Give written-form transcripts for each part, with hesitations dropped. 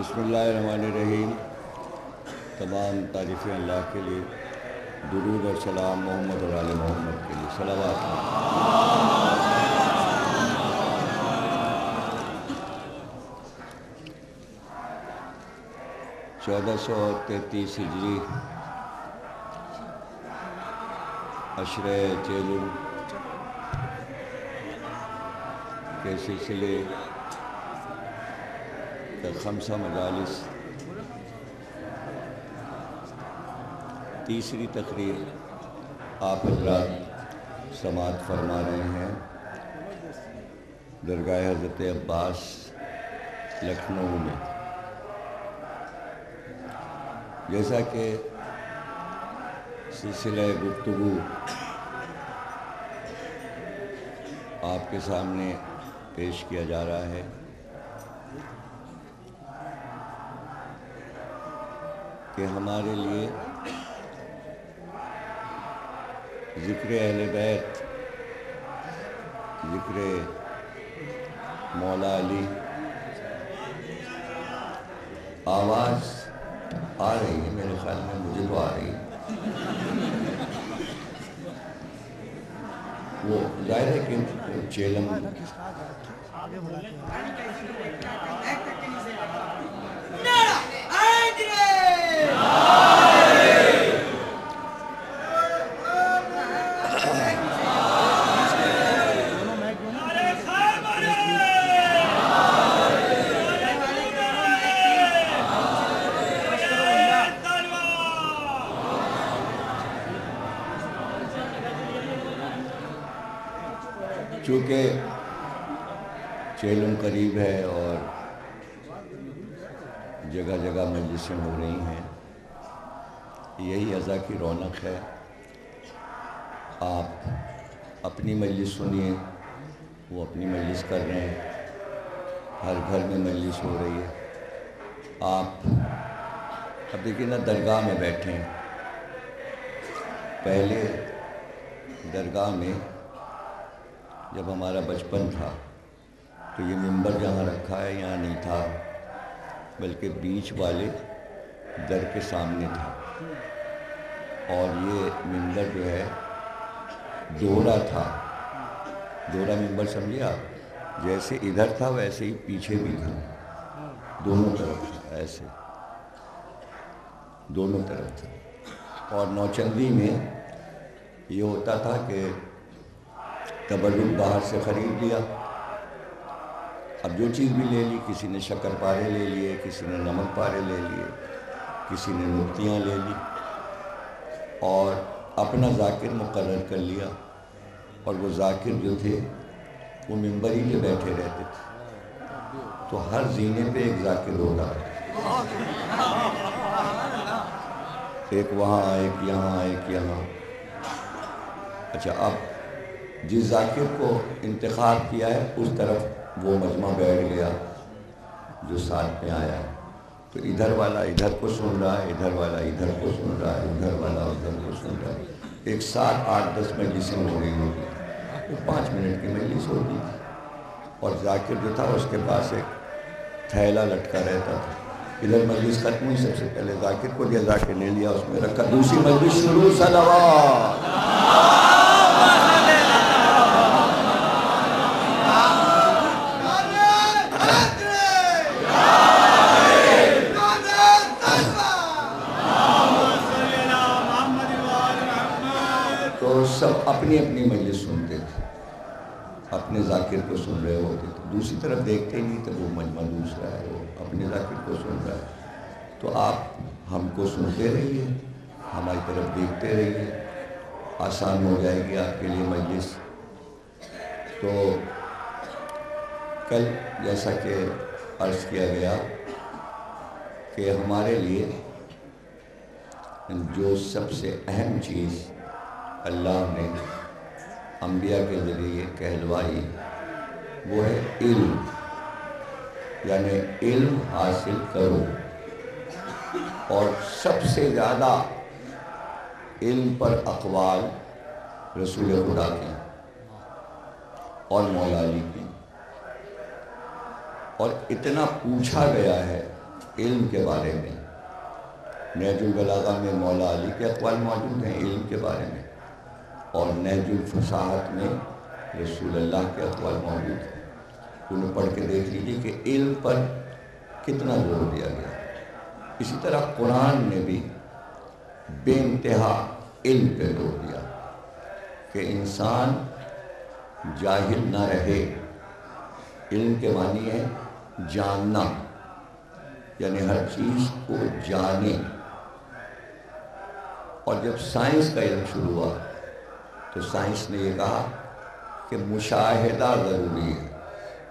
بسم اللہ الرحمن الرحیم۔ تمام تعریفیں اللہ کے لیے، درود اور سلام محمد اور آل محمد کے لیے صلوات۔ 1433 ہجری عشرہ چیلم کے سلسلے خمسہ مجالس تیسری تقریر آپ حضرات سماعت فرما رہے ہیں درگاہ حضرت عباس لکھنؤ میں۔ جیسا کہ سلسلہ گفتگو آپ کے سامنے پیش کیا جا رہا ہے، کہ ہمارے لیے ذکر اہل بیت، ذکر مولا علی، آواز آ رہی ہے میرے خیال میں، مجھے تو آ رہی ہے۔ وہ ظاہر ہے کہ چیلم چونکہ چیلم قریب ہے اور جگہ جگہ مجلسیں ہو رہی ہیں، یہی عزا کی رونق ہے۔ آپ اپنی مجلس سنیے، وہ اپنی مجلس کر رہے ہیں، ہر گھر میں مجلس ہو رہی ہے۔ آپ اب دیکھیں نا، درگاہ میں بیٹھے ہیں۔ پہلے درگاہ میں جب ہمارا بچپن تھا تو یہ منبر جہاں رکھا ہے یہاں نہیں تھا، بلکہ بیچ والے در کے سامنے تھا، اور یہ منبر جو ہے دوہرا تھا۔ دوہرا منبر سمجھے آپ، جیسے ادھر تھا ویسے ہی پیچھے بھی تھا، دونوں طرف تھا، ایسے دونوں طرف تھا۔ اور نوچندی میں یہ ہوتا تھا کہ تبرک باہر سے خرید لیا، اب جو چیز بھی لے لی، کسی نے شکر پارے لے لیے، کسی نے نمک پارے لے لیے، کسی نے نکتیاں لے لی، اور اپنا ذاکر مقرر کر لیا، اور وہ ذاکر جو تھے وہ منبر ہی پہ بیٹھے رہتے تھے، تو ہر زینے پہ ایک ذاکر ہوتا تھا، ایک وہاں، ایک یہاں، ایک یہاں۔ اچھا، اب جس ذاکر کو انتخاب کیا ہے اس طرف وہ مجمع بیٹھ گیا جو ساتھ میں آیا، تو ادھر والا ادھر کو سن رہا ہے، ادھر والا ادھر کو سن رہا ہے، ادھر والا ادھر کو سن رہا ہے۔ ایک ساتھ 8-10 مجلسیں ہو رہی ہوتی، وہ 5 منٹ کی مجلس ہوتی تھی، اور ذاکر جو تھا اس کے پاس ایک تھیلا لٹکا رہتا تھا۔ ادھر مجلس ختم ہوئی، سب سے پہلے ذاکر کو دیا، ذاکر لے لیا، اس میں رکھا، دوسری مجلس شروع، صلوات۔ سب اپنی اپنی مجلس سنتے تھے، اپنے ذاکر کو سن رہے ہوتے تھے، دوسری طرف دیکھتے ہی نہیں، تو وہ مجمع دوسرا ہے، وہ اپنے ذاکر کو سن رہا ہے۔ تو آپ ہم کو سنتے رہیے، ہماری طرف دیکھتے رہیے، آسان ہو جائے گی آپ کے لیے مجلس۔ تو کل جیسا کہ عرض کیا گیا کہ ہمارے لیے جو سب سے اہم چیز اللہ نے انبیاء کے ذریعے کہلوائی وہ ہے علم، یعنی علم حاصل کرو، اور سب سے زیادہ علم پر اقوال رسول خدا کے اور مولا علی کی، اور اتنا پوچھا گیا ہے علم کے بارے میں نہج البلاغہ میں مولا علی کے اقوال موجود ہیں علم کے بارے میں، اور نہج الفصاحت میں رسول اللہ کے اقوال موجود ہیں۔ انہیں پڑھ کے دیکھ لیجیے کہ علم پر کتنا زور دیا گیا۔ اسی طرح قرآن نے بھی بے انتہا علم پہ زور دیا کہ انسان جاہل نہ رہے۔ علم کے معنی ہے جاننا، یعنی ہر چیز کو جانے۔ اور جب سائنس کا علم شروع ہوا تو سائنس نے یہ کہا کہ مشاہدہ ضروری ہے،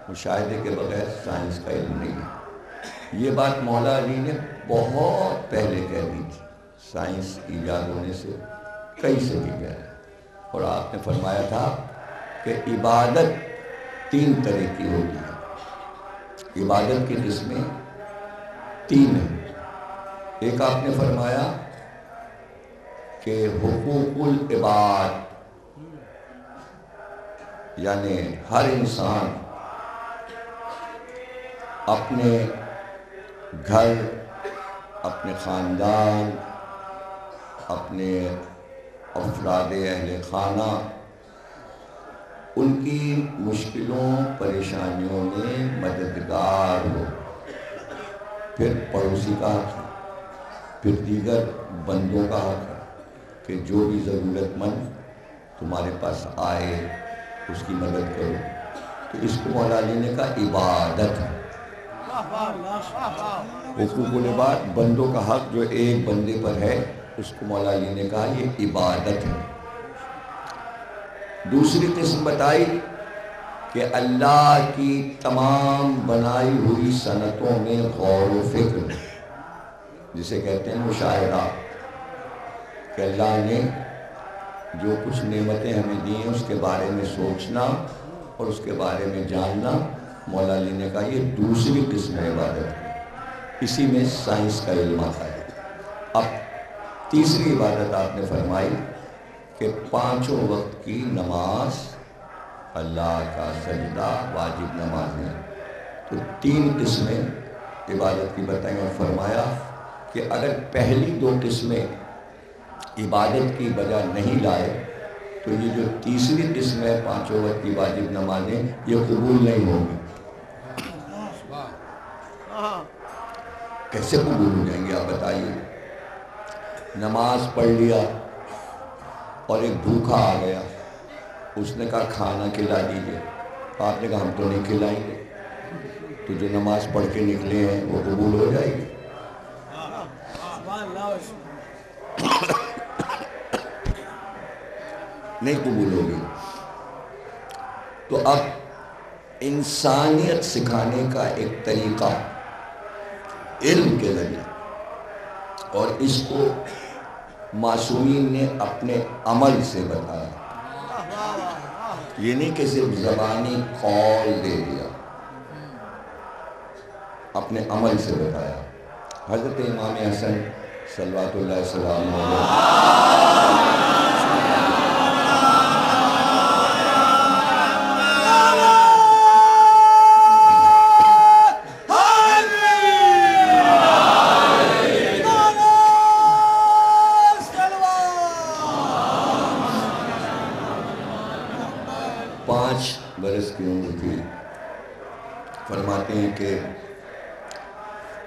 مشاہدے کے بغیر سائنس کا علم نہیں ہے۔ یہ بات مولا علی نے بہت پہلے کہہ دی تھی، سائنس ایجاد ہونے سے کئی صدی پہلے۔ اور آپ نے فرمایا تھا کہ عبادت 3 طرح کی ہوتی ہے، عبادت کی قسمیں 3 ہیں۔ ایک آپ نے فرمایا کہ حقوق العباد، یعنی ہر انسان اپنے گھر، اپنے خاندان، اپنے افراد اہل خانہ، ان کی مشکلوں پریشانیوں میں مددگار ہو۔ پھر پڑوسی کا حق ہے، پھر دیگر بندوں کا حق ہے کہ جو بھی ضرورت مند تمہارے پاس آئے اس کی مدد کرو۔ تو اس کو مولا علی نے کہا عبادت ہے۔ حقوق العباد، بندوں کا حق جو ایک بندے پر ہے، اس کو مولا علی نے کہا یہ عبادت ہے۔ دوسری قسم بتائی کہ اللہ کی تمام بنائی ہوئی صنعتوں میں غور و فکر، جسے کہتے ہیں مشاہدہ، کہ اللہ نے جو کچھ نعمتیں ہمیں دی ہیں اس کے بارے میں سوچنا اور اس کے بارے میں جاننا۔ مولا علی نے کہا یہ دوسری قسم عبادت ہے، اسی میں سائنس کا علم آتا ہے۔ اب تیسری عبادت آپ نے فرمائی کہ 5 وقت کی نماز، اللہ کا سجدہ، واجب نمازیں۔ تو 3 قسمیں عبادت کی بتائیں اور فرمایا کہ اگر پہلی 2 قسمیں عبادت کی وجہ نہیں لائے تو یہ جو تیسری قسم ہے 5 وقت کی واجب نمازیں، یہ قبول نہیں ہوں گی۔ کیسے قبول ہو جائیں گے آپ بتائیے؟ نماز پڑھ لیا اور ایک بھوکا آ گیا، اس نے کہا کھانا کھلا دیجئے، آپ نے کہا ہم تو نہیں کھلائیں گے، تو جو نماز پڑھ کے نکلے ہیں وہ قبول ہو جائے گی؟ نہیں قبول ہوگی۔ تو اب انسانیت سکھانے کا ایک طریقہ علم کے ذریعے، اور اس کو معصومین نے اپنے عمل سے بتایا، یہ نہیں کہ صرف زبانی قول دے دیا، اپنے عمل سے بتایا۔ حضرت امام حسن صلوات اللہ السلام علیہ برس کی عمر تھی، فرماتے ہیں کہ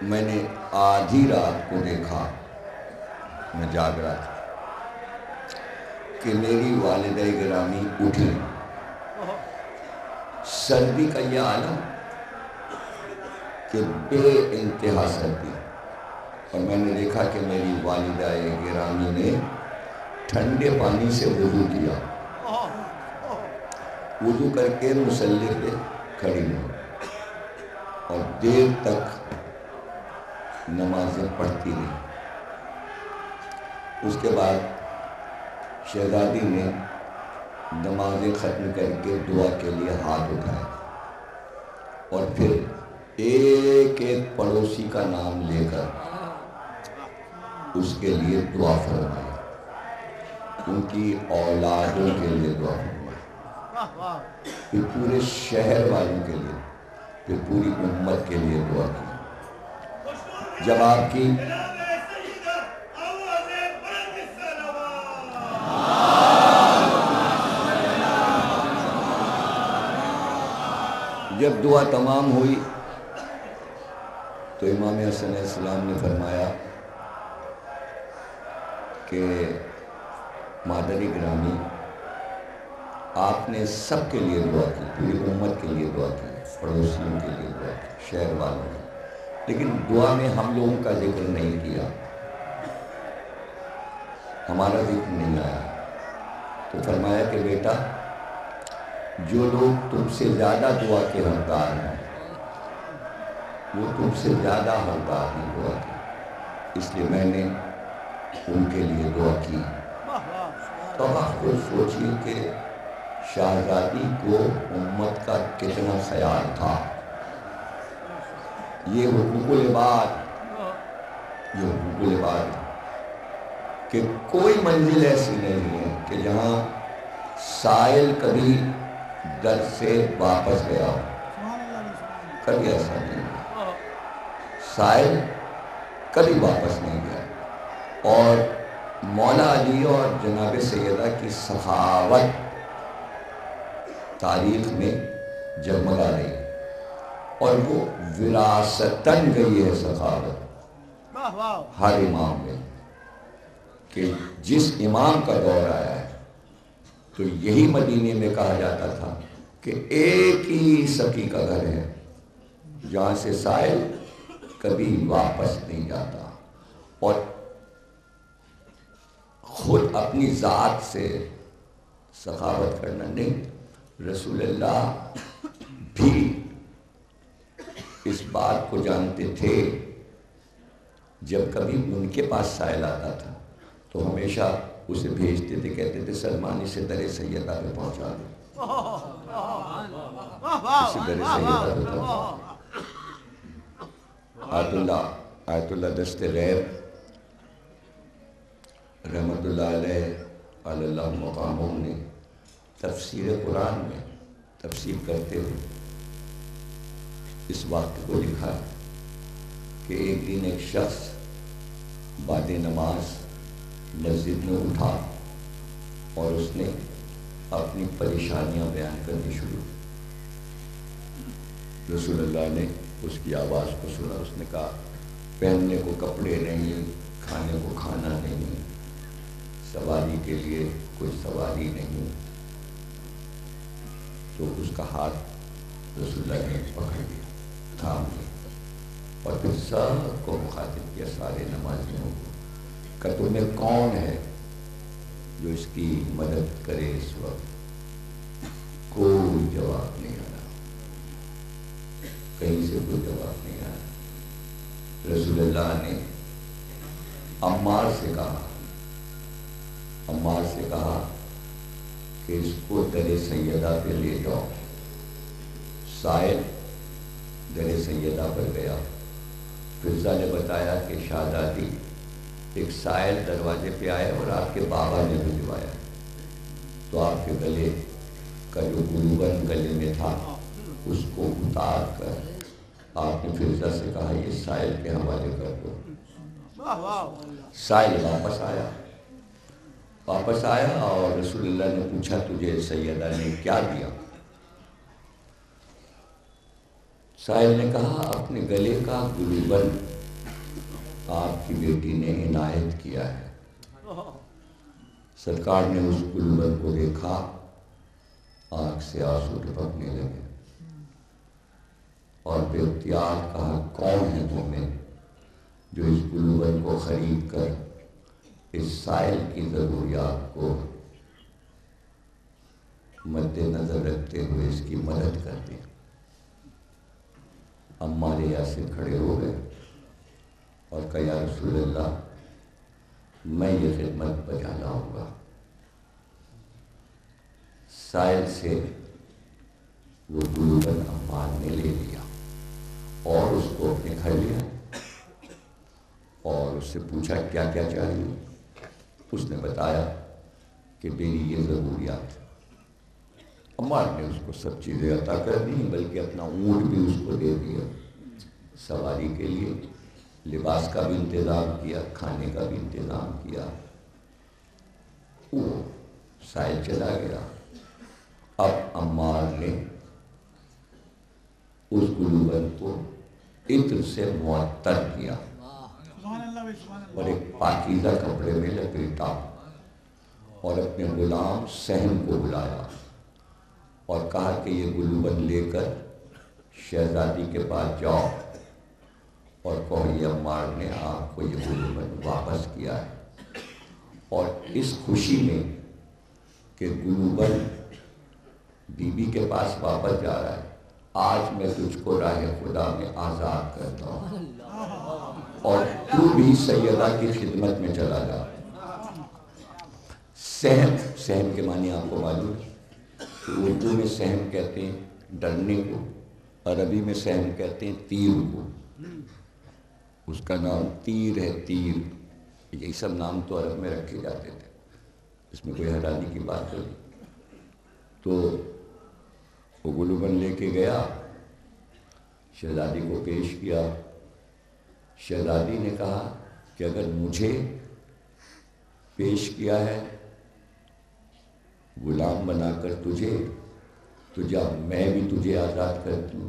میں نے آدھی رات کو دیکھا، میں جاگ رہا تھا، کہ میری والدہ گرامی اٹھی، سردی کا یہ عالم کہ بے انتہا سردی، اور میں نے دیکھا کہ میری والدہ گرامی نے ٹھنڈے پانی سے وضو کیا، وضو کر کے مصلی پہ کھڑی ہوئی اور دیر تک نمازیں پڑھتی رہی۔ اس کے بعد شہزادی نے نمازیں ختم کر کے دعا کے لیے ہاتھ اٹھائے اور پھر ایک ایک پڑوسی کا نام لے کر اس کے لیے دعا فرمائی، ان کی اولادوں کے لیے دعا فرمائی، پھر پورے شہر والوں کے لیے، پھر پوری امت کے لیے دعا کی۔ جب آپ کی جب دعا تمام ہوئی تو امام حسن علیہ السلام نے فرمایا کہ مادری گرامی، آپ نے سب کے لیے دعا کی، پوری امت کے لیے دعا کی، پڑوسیوں کے لیے دعا کی، شہر والوں کی، لیکن دعا میں ہم لوگوں کا ذکر نہیں کیا، ہمارا ذکر نہیں آیا۔ تو فرمایا کہ بیٹا، جو لوگ تم سے زیادہ دعا کے حقدار ہیں وہ تم سے زیادہ حقدار ہیں دعا کے، اس لیے میں نے ان کے لیے دعا کی۔ تو آپ کو سوچیے کہ شہزادی کو امت کا کتنا خیال تھا۔ یہ حقوق العباد، یہ حقوق العباد کہ کوئی منزل ایسی نہیں ہے کہ جہاں سائل کبھی در سے واپس گیا ہو، کبھی ایسا نہیں ہوا، سائل کبھی واپس نہیں گیا۔ اور مولا علی اور جناب سیدہ کی سخاوت تاریخ میں جگمگا رہی، اور وہ وراثتاً گئی ہے سخاوت ہر امام میں، کہ جس امام کا دور آیا ہے تو یہی مدینے میں کہا جاتا تھا کہ ایک ہی سقی کا گھر ہے جہاں سے سائل کبھی واپس نہیں جاتا، اور خود اپنی ذات سے سخاوت کرنا نہیں، رسول اللہ بھی اس بات کو جانتے تھے۔ جب کبھی ان کے پاس سائل آتا تھا تو ہمیشہ اسے بھیجتے تھے، کہتے تھے سلمان اسے در سیدہ پہ پہنچا دو، اسے در سیدہ پہ پہنچا دو۔ آیت اللہ دست غیب رحمت اللہ علیہ علی اللہ مقاموں نے تفسیر قرآن میں تفسیر کرتے ہوئے اس واقعے کو لکھا کہ ایک دن ایک شخص بعد نماز مسجد میں اٹھا اور اس نے اپنی پریشانیاں بیان کرنی شروع کی۔ رسول اللہ نے اس کی آواز کو سنا، اس نے کہا پہننے کو کپڑے نہیں، کھانے کو کھانا نہیں، سواری کے لیے کوئی سواری نہیں۔ تو اس کا ہاتھ رسول اللہ نے پکڑ لیا، تھام لیا، اور پھر سب کو مخاطب کیا، سارے نمازیوں کو، کہ تمہیں کون ہے جو اس کی مدد کرے اس وقت؟ کوئی جواب نہیں آیا، کہیں سے کوئی جواب نہیں آیا۔ رسول اللہ نے عمار سے کہا کہ اس کو در سیدہ پہ لے جاؤ۔ سائل در سیدہ پر گیا۔ فضہ نے بتایا کہ شہزادی ایک سائل دروازے پہ آیا اور آپ کے بابا نے بھجوایا، تو آپ کے گلے کا جو گلوبند گلے میں تھا اس کو اتار کر آپ نے فضہ سے کہا یہ سائل کے حوالے کر دو۔ سائل واپس آیا اور رسول اللہ نے پوچھا تجھے سیدہ نے کیا دیا؟ سائل نے کہا اپنے گلے کا گلوبند آپ کی بیٹی نے عنایت کیا ہے۔ سرکار نے اس گلوبند کو دیکھا، آنکھ سے آنسو ٹپکنے لگے، اور بے اختیار کہا کون ہے تم میں جو اس گلوبند کو خرید کر اس سائل کی ضروریات کو مد نظر رکھتے ہوئے اس کی مدد کر دے؟ عمار یاسر کھڑے ہو گئے اور کہا یا رسول اللہ میں یہ خدمت بجا لاؤں گا۔ سائل سے وہ گلوبند عمار نے لے لیا اور اس کو اپنے گھر لیا اور اس سے پوچھا کیا کیا چاہیے؟ اس نے بتایا کہ میری یہ ضروریات۔ عمار نے اس کو سب چیزیں عطا کر دی، بلکہ اپنا اونٹ بھی اس کو دے دیا سواری کے لیے، لباس کا بھی انتظام کیا، کھانے کا بھی انتظام کیا۔ وہ سائل چلا گیا۔ اب عمار نے اس گلوبن کو عطر سے معطر کیا اور ایک پاکیزہ کپڑے میں لپیٹا اور اپنے غلام سہم کو بلایا اور کہا کہ یہ گلوبن لے کر شہزادی کے پاس جاؤ اور کہو یہ عمار نے آپ کو یہ گلوبن واپس کیا ہے، اور اس خوشی میں کہ گلوبن بی بی کے پاس واپس جا رہا ہے، آج میں تجھ کو راہ خدا میں آزاد کرتا ہوں اور تو بھی سیدہ کی خدمت میں چلا جا۔ سہم، سہم کے معنی آپ کو معلوم ہے؟ اردو میں سہم کہتے ہیں ڈرنے کو، عربی میں سہم کہتے ہیں تیر کو۔ اس کا نام تیر ہے، تیر۔ یہی سب نام تو عرب میں رکھے جاتے تھے، اس میں کوئی حیرانی کی بات نہیں۔ تو وہ گلوبن لے کے گیا، شہزادی کو پیش کیا۔ شہزادی نے کہا کہ اگر مجھے پیش کیا ہے غلام بنا کر تجھے، تو جب میں بھی تجھے آزاد کرتی ہوں۔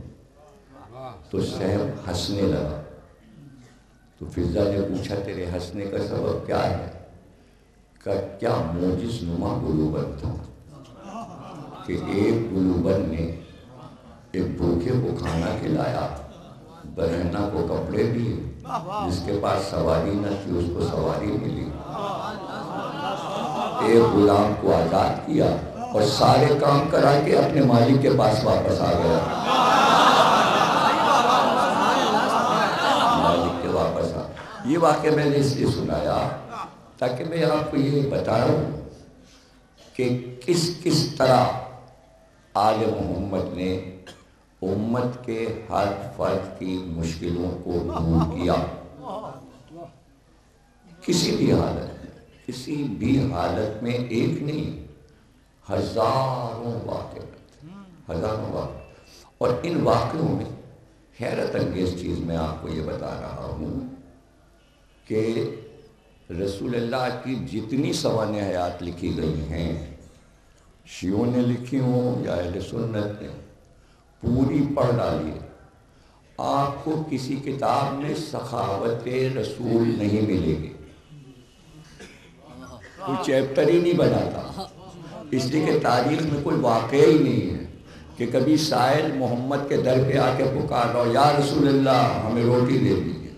تو سہم ہنسنے لگا۔ تو فضہ نے پوچھا تیرے ہنسنے کا سبب کیا ہے؟ کہ کیا موجز نما گلوبن تھا کہ ایک گلوبن نے ایک بھوکے کو کھانا کھلایا، برہنہ کو کپڑے دیے، جس کے پاس سواری نہ تھی اس کو سواری ملی، ایک غلام کو آزاد کیا اور سارے کام کرا کے اپنے مالک کے پاس واپس آ گیا۔ مالک کے واپس آ، یہ واقعہ میں نے اس لیے سنایا تاکہ میں آپ کو یہ بتا رہا ہوں کہ کس کس طرح آل محمد نے امت کے ہر فرد کی مشکلوں کو دور کیا۔ کسی بھی حالت میں ایک نہیں، ہزاروں واقعات، اور ان واقعوں میں حیرت انگیز چیز میں آپ کو یہ بتا رہا ہوں کہ رسول اللہ کی جتنی سوانح حیات لکھی گئی ہیں، شیعوں نے لکھی ہوں یا اہل سنت نے، پوری پڑھ ڈالیے، آپ کو کسی کتاب میں سخاوت رسول نہیں ملے گی، کوئی چیپٹر ہی نہیں بناتا، اس لیے کہ تاریخ میں کوئی واقعہ ہی نہیں ہے کہ کبھی سائل محمد کے در پہ آ کے پکار رہا ہو یا رسول اللہ ہمیں روٹی دے دیجیے،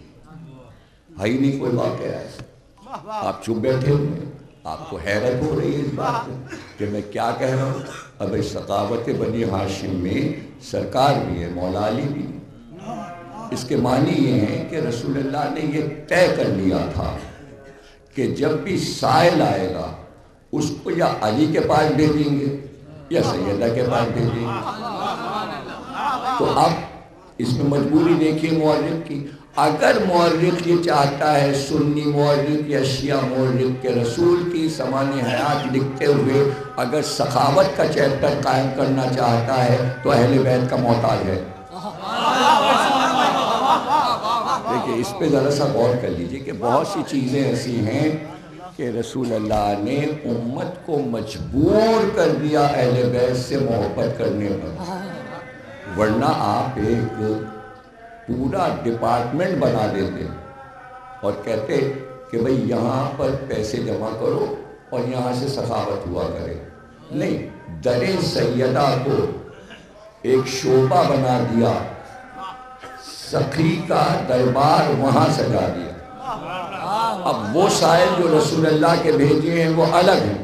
ہے ہی نہیں کوئی واقعہ ایسا۔ آپ چپ بیٹھے ہوئے، آپ کو حیرت ہو رہی ہے اس بات میں کہ میں کیا کہہ رہا ہوں۔ اب اس ثقافت بنی ہاشم میں سرکار بھی ہے، مولا علی بھی ہے۔ اس کے معنی یہ ہیں کہ رسول اللہ نے یہ طے کر لیا تھا کہ جب بھی سائل آئے گا اس کو یا علی کے پاس بھیجیں گے یا سیدہ کے پاس بھیجیں گے۔ تو اب اس میں مجبوری دیکھیے مورخ کی، اگر مورخ یہ چاہتا ہے، سنی مورخ یا شیعہ مورخ کے رسول کی سوانح حیات لکھتے ہوئے اگر سخاوت کا چیپٹر قائم کرنا چاہتا ہے تو اہل بیت کا محتاج ہے۔ دیکھیں اس پہ ذرا سا غور کر لیجئے کہ بہت سی چیزیں ایسی ہیں کہ رسول اللہ نے امت کو مجبور کر دیا اہل بیت سے محبت کرنے پر، ورنہ آپ ایک پورا ڈپارٹمنٹ بنا دیتے اور کہتے کہ بھئی یہاں پر پیسے جمع کرو اور یہاں سے سخاوت ہوا کرے۔ نہیں، در سیدہ کو ایک شعبہ بنا دیا، سخی کا دربار وہاں سجا دیا۔ اب وہ سائل جو رسول اللہ کے بھیجے ہیں وہ الگ ہیں،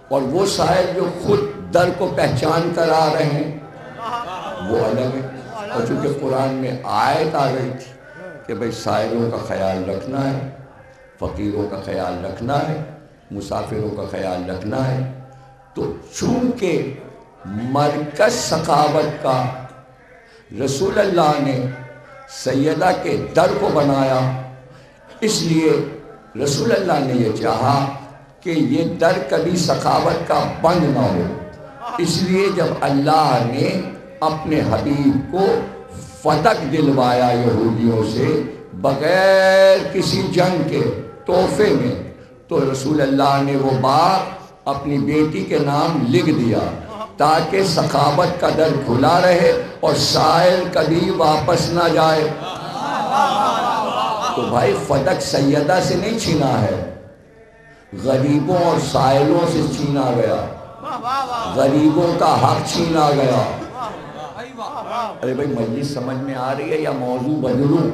اور وہ سائل جو خود در کو پہچان کر آ رہے ہیں وہ الگ ہیں۔ اور چونکہ قرآن میں آیت آ رہی تھی کہ بھئی سائلوں کا خیال رکھنا ہے، فقیروں کا خیال رکھنا ہے، مسافروں کا خیال رکھنا ہے، تو چونکہ مرکز سخاوت کا رسول اللہ نے سیدہ کے در کو بنایا، اس لیے رسول اللہ نے یہ چاہا کہ یہ در کبھی سخاوت کا بند نہ ہو۔ اس لیے جب اللہ نے اپنے حبیب کو فتح دلوایا یہودیوں سے، بغیر کسی جنگ کے تحفے میں، تو رسول اللہ نے وہ باغ اپنی بیٹی کے نام لکھ دیا تاکہ سخاوت کا در کھلا رہے اور سائل کبھی واپس نہ جائے۔ تو بھائی فدق سیدہ سے نہیں چھینا ہے، غریبوں اور سائلوں سے چھینا گیا، غریبوں کا حق چھینا گیا۔ ارے بھائی مجلس سمجھ میں آ رہی ہے یا موضوع بدلوں؟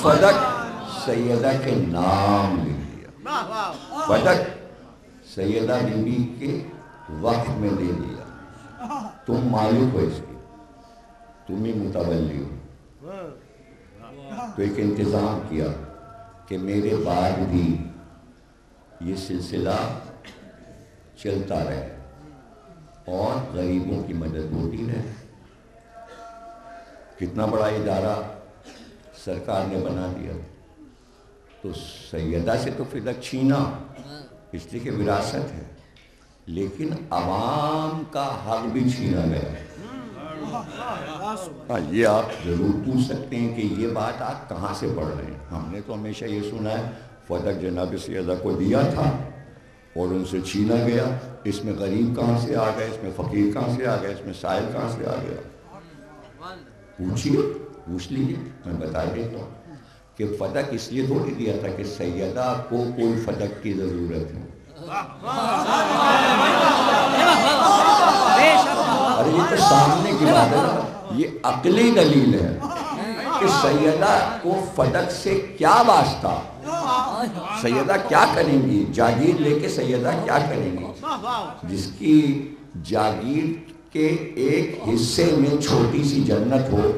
فدق سیدہ کے نام لکھ دیا، فدق سیدہ بی بی کے وقت میں دے دیا، تم مالک ہو اس کی، تم ہی متولی ہو۔ تو ایک انتظام کیا کہ میرے بعد بھی یہ سلسلہ چلتا رہے اور غریبوں کی مدد ہوتی رہے۔ کتنا بڑا ادارہ سرکار نے بنا دیا۔ تو سیدہ سے تو فدق چھینا اس لیے کہ وراثت ہے، لیکن عوام کا حق بھی چھینا گیا۔ یہ آپ ضرور پوچھ سکتے ہیں کہ یہ بات آپ کہاں سے پڑھ رہے ہیں؟ ہم نے تو ہمیشہ یہ سنا ہے فدق جناب سیدہ کو دیا تھا اور ان سے چھینا گیا۔ اس میں غریب کہاں سے آ گیا، اس میں فقیر کہاں سے آ گیا، اس میں سائل کہاں سے آ گیا؟ پوچھیے، پوچھ لیجیے، میں بتا دیتا ہوں کہ فدق اس لیے تھوڑی دیا تھا کہ سیدہ کو کوئی فدق کی ضرورت ہے۔ ارے یہ تو سامنے کی بات ہے، یہ عقلی دلیل ہے کہ سیدہ کو فدق سے کیا واسطہ، سیدہ کیا کریں گی، جاگیر لے کے سیدہ کیا کریں گی؟ جس کی جاگیر کے ایک حصے میں چھوٹی سی جنت ہو،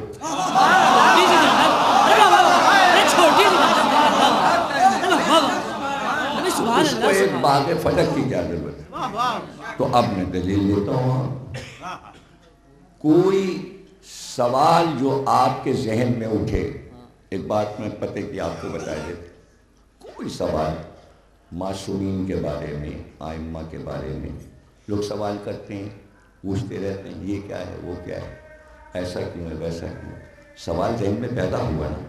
اس کو ایک باغ فدق کی کیا ضرورت ہے؟ تو اب میں دلیل لیتا ہوں۔ کوئی سوال جو آپ کے ذہن میں اٹھے، ایک بات میں پتے کی آپ کو بتا دیتا، کوئی سوال معصومین کے بارے میں، ائمہ کے بارے میں لوگ سوال کرتے ہیں، پوچھتے رہتے ہیں یہ کیا ہے، وہ کیا ہے، ایسا کیوں ہے، ویسا کیوں ہے، سوال ذہن میں پیدا ہوا نا،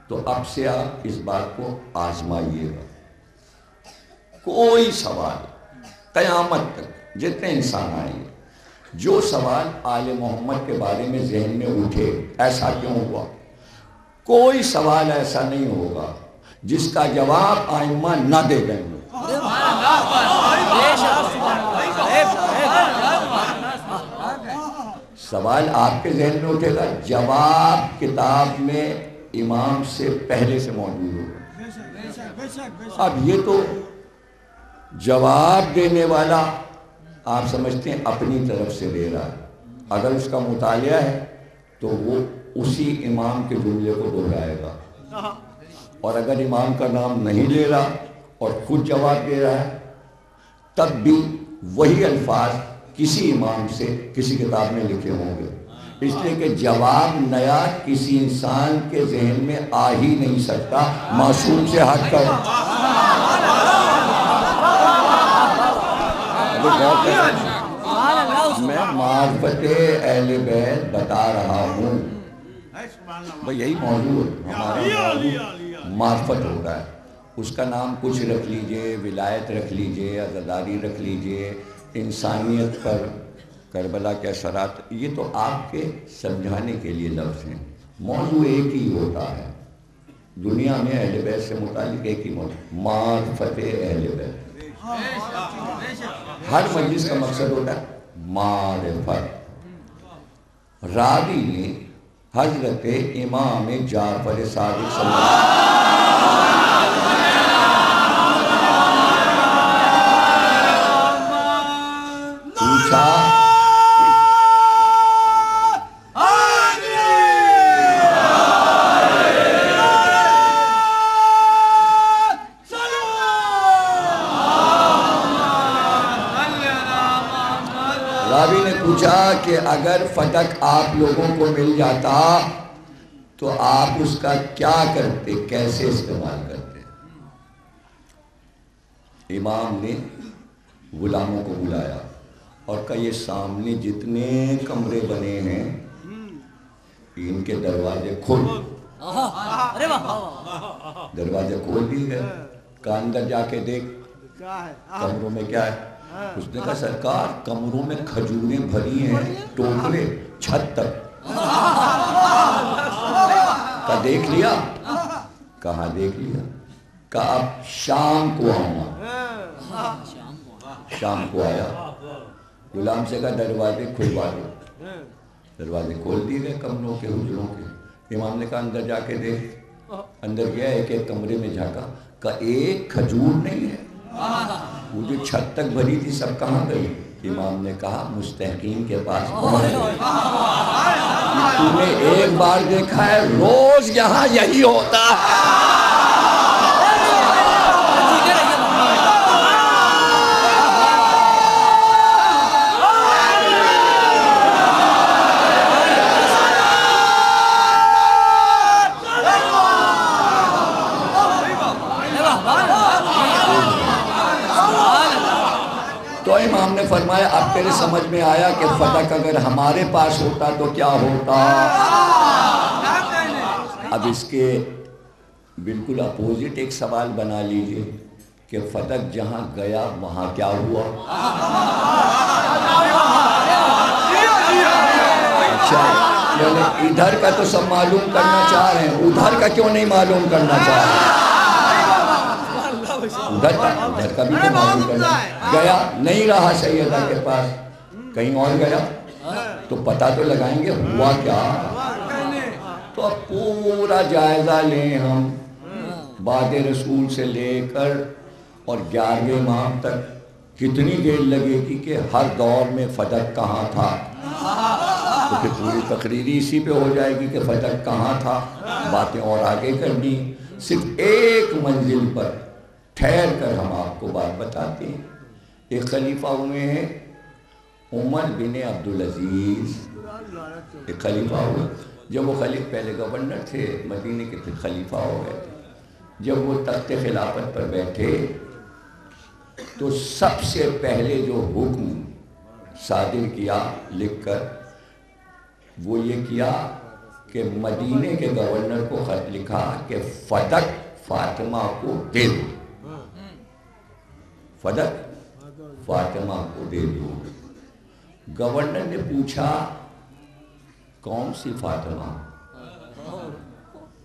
تو اب سے آپ اس بات کو آزمائیے گا۔ کوئی سوال قیامت تک جتنے انسان آئیں گے، جو سوال آل محمد کے بارے میں ذہن میں اٹھے ایسا کیوں ہوا، کوئی سوال ایسا نہیں ہوگا جس کا جواب ائمہ نہ دے دیں گے۔ سوال آپ کے ذہن میں اٹھے گا، جواب کتاب میں امام سے پہلے سے موجود ہوگا۔ اب یہ تو جواب دینے والا آپ سمجھتے ہیں اپنی طرف سے دے رہا ہے، اگر اس کا مطالعہ ہے تو وہ اسی امام کے جملے کو دہرائے گا، اور اگر امام کا نام نہیں لے رہا اور خود جواب دے رہا ہے تب بھی وہی الفاظ کسی امام سے کسی کتاب میں لکھے ہوں گے، اس لیے کہ جواب نیا کسی انسان کے ذہن میں آ ہی نہیں سکتا معصوم سے ہٹ کر۔ میں معرفت اہل بیت بتا رہا ہوں، بھئی یہی موضوع ہمارا موضوع معرفت ہوتا ہے، اس کا نام کچھ رکھ لیجئے، ولایت رکھ لیجئے، عزاداری رکھ لیجئے، انسانیت پر کربلا کے اثرات، یہ تو آپ کے سمجھانے کے لیے لفظ ہیں، موضوع ایک ہی ہوتا ہے دنیا میں، اہل بیت سے متعلق ایک ہی موضوع، معرفت اہل بیت۔ ہر مجلس کا مقصد ہوتا ہے معرفت۔ راوی نے حضرت امام جعفر صادق صلی اللہ علیہ وسلم پوچھا، راوی نے پوچھا کہ اگر فتق آپ لوگوں کو مل جاتا تو آپ اس کا کیا کرتے، کیسے استعمال کرتے؟ امام نے غلاموں کو بلایا اور کہا یہ سامنے جتنے کمرے بنے ہیں ان کے دروازے کھول، دروازے کھول دیے گئے. کہا اندر جا کے دیکھ کمروں میں کیا ہے. اس نے کہا سرکار کمروں میں کھجوریں بھری ہیں ٹوکرے چھت تک. کہا دیکھ لیا؟ کہاں دیکھ لیا. کہا اب شام کو آنا. شام کو آیا، غلام سے کہا دروازے کھلوا دو. دروازے کھول دیے گئے کمروں کے، حجروں کے. امام نے کہا اندر جا کے دیکھ. اندر گیا، ایک ایک کمرے میں جھانکا. کہا ایک کھجور نہیں ہے. وہ جو چھت تک بھری تھی سب کہاں گئی؟ امام نے کہا مستحقین کے پاس پہنچ گئی. تم نے ایک بار دیکھا ہے، روز یہاں یہی ہوتا ہے. تو امام نے فرمایا اب تیرے سمجھ میں آیا کہ فتح اگر ہمارے پاس ہوتا تو کیا ہوتا. اب اس کے بالکل اپوزٹ ایک سوال بنا لیجئے کہ فتح جہاں گیا وہاں کیا ہوا. اچھا یعنی ادھر کا تو سب معلوم کرنا چاہ رہے ہیں، ادھر کا کیوں نہیں معلوم کرنا چاہ رہے ہیں؟ ادھر کا بھی تو معلوم کرنا. گیا نہیں رہا سیدہ کے پاس، کہیں اور گیا تو پتہ تو لگائیں گے ہوا کیا. تو اب پورا جائزہ لیں ہم بعد رسول سے لے کر اور 11ویں امام تک کتنی دیر لگے گی کہ ہر دور میں فتح کہاں تھا. تو پھر پوری تقریری اسی پہ ہو جائے گی کہ فتح کہاں تھا. باتیں اور آگے کرنی، صرف ایک منزل پر ٹھہر کر ہم آپ کو بات بتاتے ہیں. ایک خلیفہ ہوئے ہیں عمر بن عبدالعزیز. ایک خلیفہ ہوئے، جب وہ خلیفہ پہلے گورنر تھے مدینے کے، پھر خلیفہ ہو گئے تھے. جب وہ تخت خلافت پر بیٹھے تو سب سے پہلے جو حکم صادر کیا لکھ کر وہ یہ کیا کہ مدینے کے گورنر کو خط لکھا کہ فتح فاطمہ کو دے دو. فتح فاطمہ کو دے دو. گورنر نے پوچھا کون سی فاطمہ،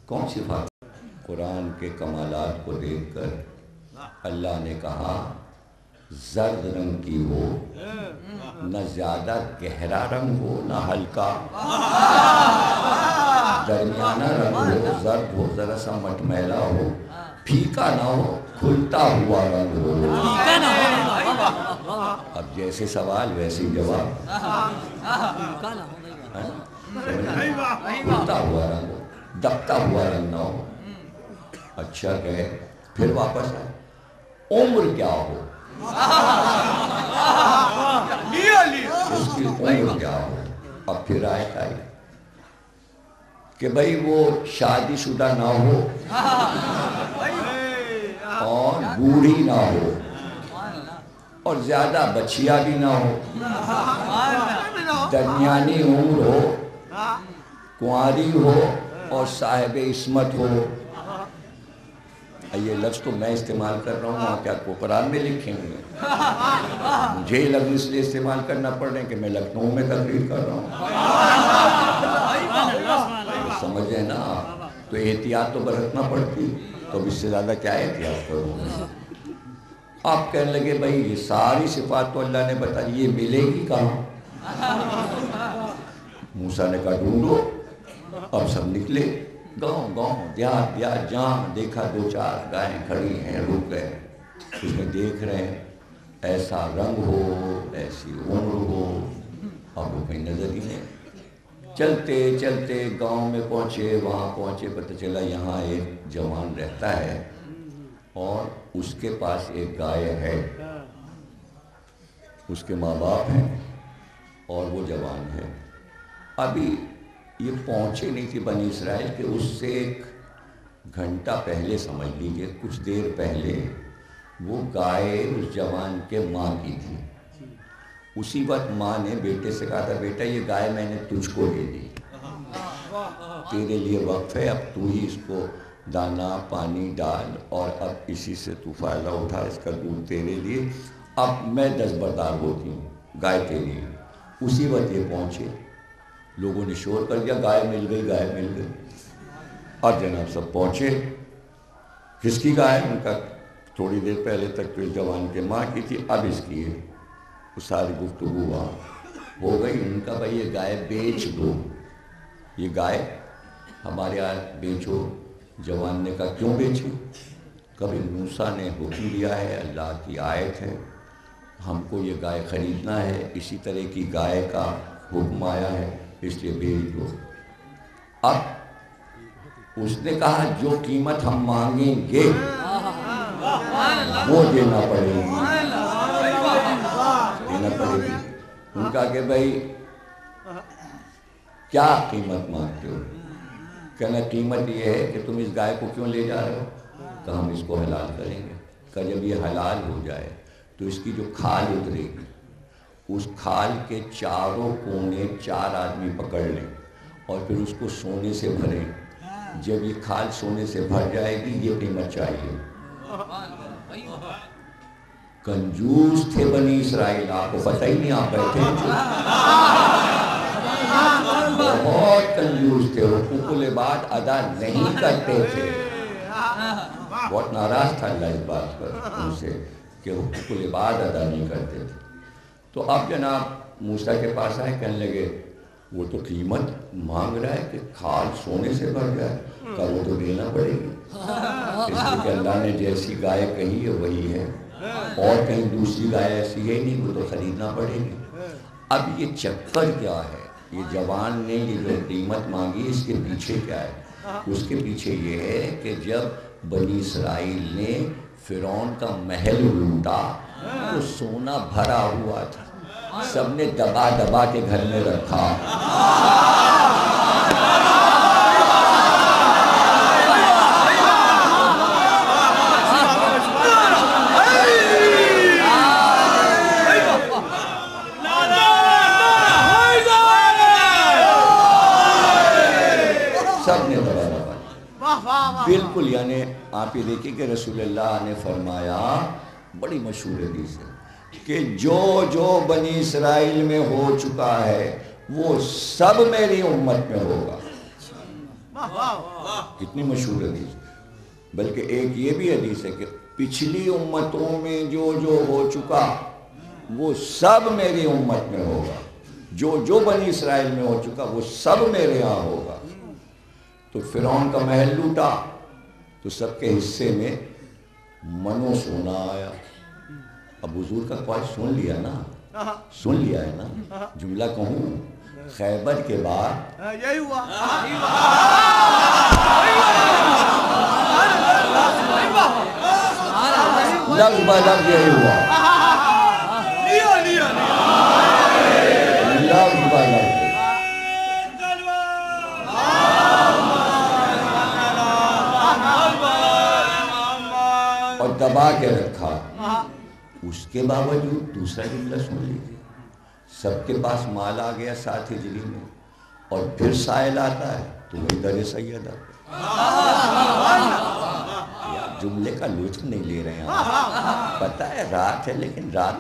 کون سی فاطمہ؟ قرآن کے کمالات کو دیکھ کر اللہ نے کہا زرد رنگ کی ہو، نہ زیادہ گہرا رنگ ہو نہ ہلکا، درمیانہ رنگ ہو، زرد ہو، ذرا سا مٹمیلا ہو، پھیکا نہ ہو، کھلتا ہوا رنگ ہو. اب جیسے سوال ویسے جواب. کھلتا ہوا رنگ ہو، دبتا ہوا رنگ نہ ہو. اچھا گئے، پھر واپس آئے. عمر کیا ہو، اس کی عمر کیا ہو. اب پھر آیت آئی کہ بھئی وہ شادی شدہ نہ ہو اور بوڑھی نہ ہو اور زیادہ بچیا بھی نہ ہو، درمیانی عمر ہو، کنواری ہو اور صاحب عصمت ہو. یہ لفظ تو میں استعمال کر رہا ہوں، آپ کیا کو قرآن میں لکھیں گے؟ مجھے یہ لفظ اس لیے استعمال کرنا پڑ رہے ہیں کہ میں لکھنؤ میں تقریر کر رہا ہوں. سمجھیں نا، تو احتیاط تو برتنا پڑتی. تو اب اس سے زیادہ کیا احتیاط کروں؟ آپ کہنے لگے بھائی یہ ساری صفات تو اللہ نے بتا دی، یہ ملے گی کہاں؟ موسیٰ نے کہا ڈھونڈو. اب سب نکلے گاؤں گاؤں دیہات دیہات، جہاں دیکھا 2-4 گائیں کھڑی ہیں، رک گئے. اس میں دیکھ رہے ہیں ایسا رنگ ہو، ایسی عمر ہو. اب وہ کہیں نظر ہی نہیں. چلتے چلتے گاؤں میں پہنچے، وہاں پہنچے، پتہ چلا یہاں ایک جوان رہتا ہے اور اس کے پاس ایک گائے ہے. اس کے ماں باپ ہیں اور وہ جوان ہے. ابھی یہ پہنچے نہیں تھی بنی اسرائیل کہ اس سے ایک گھنٹہ پہلے سمجھ لیجیے، کچھ دیر پہلے وہ گائے اس جوان کے ماں کی تھی. اسی وقت ماں نے بیٹے سے کہا تھا بیٹا یہ گائے میں نے تجھ کو دے دی، تیرے لیے وقف ہے، اب تو ہی اس کو دانا پانی ڈال اور اب اسی سے تو فائدہ اٹھا، اس کا دودھ تیرے لیے، اب میں دستبردار ہوتی ہوں، گائے تیری ہے. اسی وقت یہ پہنچے، لوگوں نے شور کر دیا گائے مل گئی گائے مل گئی. اب جناب سب پہنچے، کس کی گائے؟ ان کا تھوڑی دیر پہلے تک تو اس جوان کے ماں کی تھی، اب اس کی ہے. وہ ساری گفتگو وہاں ہو گئی. ان کا بھائی یہ گائے بیچ دو، یہ گائے ہمارے یہاں بیچو. جوان نے کہا کیوں بیچے؟ کبھی موسیٰ نے حکم دیا ہے، اللہ کی آیت ہے، ہم کو یہ گائے خریدنا ہے، اسی طرح کی گائے کا حکم آیا ہے، اس لیے بیچ دو. اب اس نے کہا جو قیمت ہم مانگیں گے وہ دینا پڑے گی، دینا پڑے گی. ان کا کہ بھائی کیا قیمت مانگتے ہو؟ کہنا قیمت یہ ہے کہ تم اس گائے کو کیوں لے جا رہے ہو؟ کہ ہم اس کو حلال کریں گے. کہ جب یہ حلال ہو جائے تو اس کی جو کھال اترے گی، اس کھال کے چاروں کونے 4 آدمی پکڑ لیں اور پھر اس کو سونے سے بھریں. جب یہ کھال سونے سے بھر جائے گی یہ قیمت چاہیے. کنجوس تھے بنی اسرائیل، آپ کو پتہ ہی نہیں، آپ بیٹھے بہت کنجوس تھے. حقوق العباد ادا نہیں کرتے تھے. بہت ناراض تھا اللہ اس بات پر ان سے کہ حقوق العباد ادا نہیں کرتے تھے. تو اب جناب موسیٰ کے پاس آئے، کہنے لگے وہ تو قیمت مانگ رہا ہے کہ کھال سونے سے بھر جائے. کہ وہ تو دینا پڑے گی، اس لیے کہ اللہ نے جیسی گائے کہی ہے وہی ہے، اور کہیں دوسری گائے ایسی ہے نہیں، وہ تو خریدنا پڑے گی. اب یہ چکر کیا ہے؟ یہ جوان نے یہ جو قیمت مانگی اس کے پیچھے کیا ہے؟ اس کے پیچھے یہ ہے کہ جب بنی اسرائیل نے فرعون کا محل لوٹا تو سونا بھرا ہوا تھا، سب نے دبا دبا کے گھر میں رکھا. بالکل. یعنی آپ یہ دیکھیں کہ رسول اللہ نے فرمایا، بڑی مشہور حدیث ہے کہ جو جو بنی اسرائیل میں ہو چکا ہے وہ سب میری امت میں ہوگا. کتنی مشہور حدیث. بلکہ ایک یہ بھی حدیث ہے کہ پچھلی امتوں میں جو جو ہو چکا وہ سب میری امت میں ہوگا. جو جو بنی اسرائیل میں ہو چکا وہ سب میرے یہاں ہوگا. تو فرعون کا محل لوٹا تو سب کے حصے میں منو سونا آیا. اب حضور کا قول سن لیا نا، سن لیا ہے نا. جملہ کہوں، خیبر کے بعد یہی ہوا، لفظ بلفظ یہی ہوا، لفظ بلفظ. اور دبا کے رکھا. اس کے باوجود دوسرا جملہ سن لیجیے، سب کے پاس مال آ گیا 7 ہجری میں، اور پھر سائل آتا ہے تو وہی در سید آتا ہے. جملے کا لطف نہیں لے رہے ہیں. پتہ ہے رات ہے لیکن رات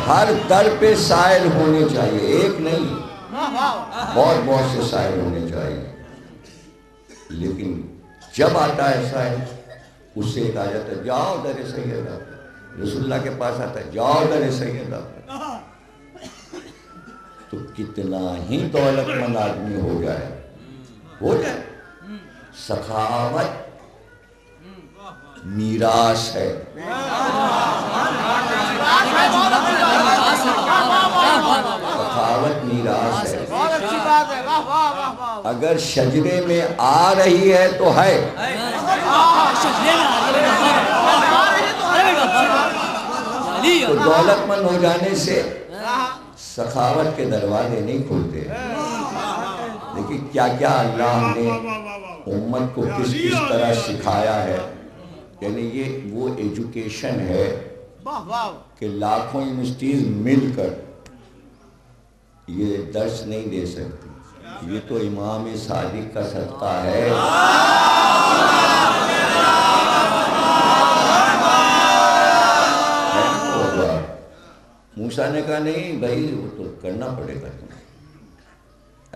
ہر در پہ سائل ہونے چاہیے، ایک نہیں، بہت بہت سے سائل ہونے چاہیے. لیکن جب آتا ہے سائل اس سے ایک آ جاتا ہے جاؤ در سیدہ. رسول اللہ کے پاس آتا ہے جاؤ در سیدہ. تو کتنا ہی دولت مند آدمی ہو جائے سخاوت میراث ہے. سخاوت میراث ہے. اگر شجرے میں آ رہی ہے تو ہے، تو دولت مند ہو جانے سے سخاوت کے دروازے نہیں کھلتے۔ دیکھیں کیا کیا اللہ نے امت کو کس طرح سکھایا ہے، یعنی یہ وہ ایجوکیشن ہے کہ لاکھوں یونیورسٹیز مل کر یہ درس نہیں دے سکتی۔ یہ تو امام صادق کا صدقہ ہے۔ موسیٰ نے کہا نہیں بھائی وہ تو کرنا پڑے گا تمہیں،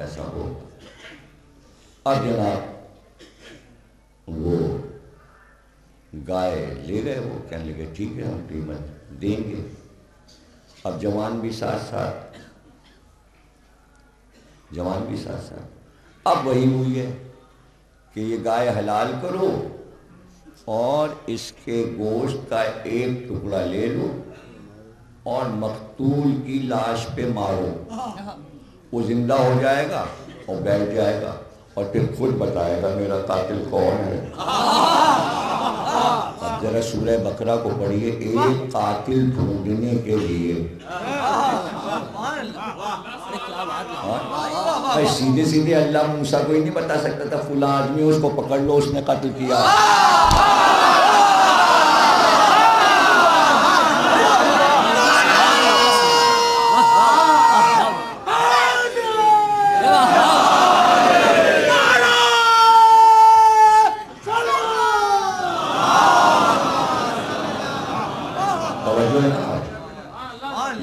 ایسا ہو۔ اب جناب وہ گائے لے گئے، وہ کہنے لگے ٹھیک ہے ہم قیمت دیں گے۔ اب جوان بھی ساتھ اب وہی ہوئی ہے کہ یہ گائے حلال کرو اور اس کے گوشت کا ایک ٹکڑا لے لو اور مقتول کی لاش پہ مارو، وہ زندہ ہو جائے گا اور بیٹھ جائے گا اور پھر خود بتائے گا میرا قاتل کون ہے۔ اب ذرا سورہ بقرہ کو پڑھیے، ایک قاتل ڈھونڈنے کے لیے سیدھے اللہ موسیٰ کو ہی نہیں بتا سکتا تھا فلاں آدمی اس کو پکڑ لو اس نے قتل کیا۔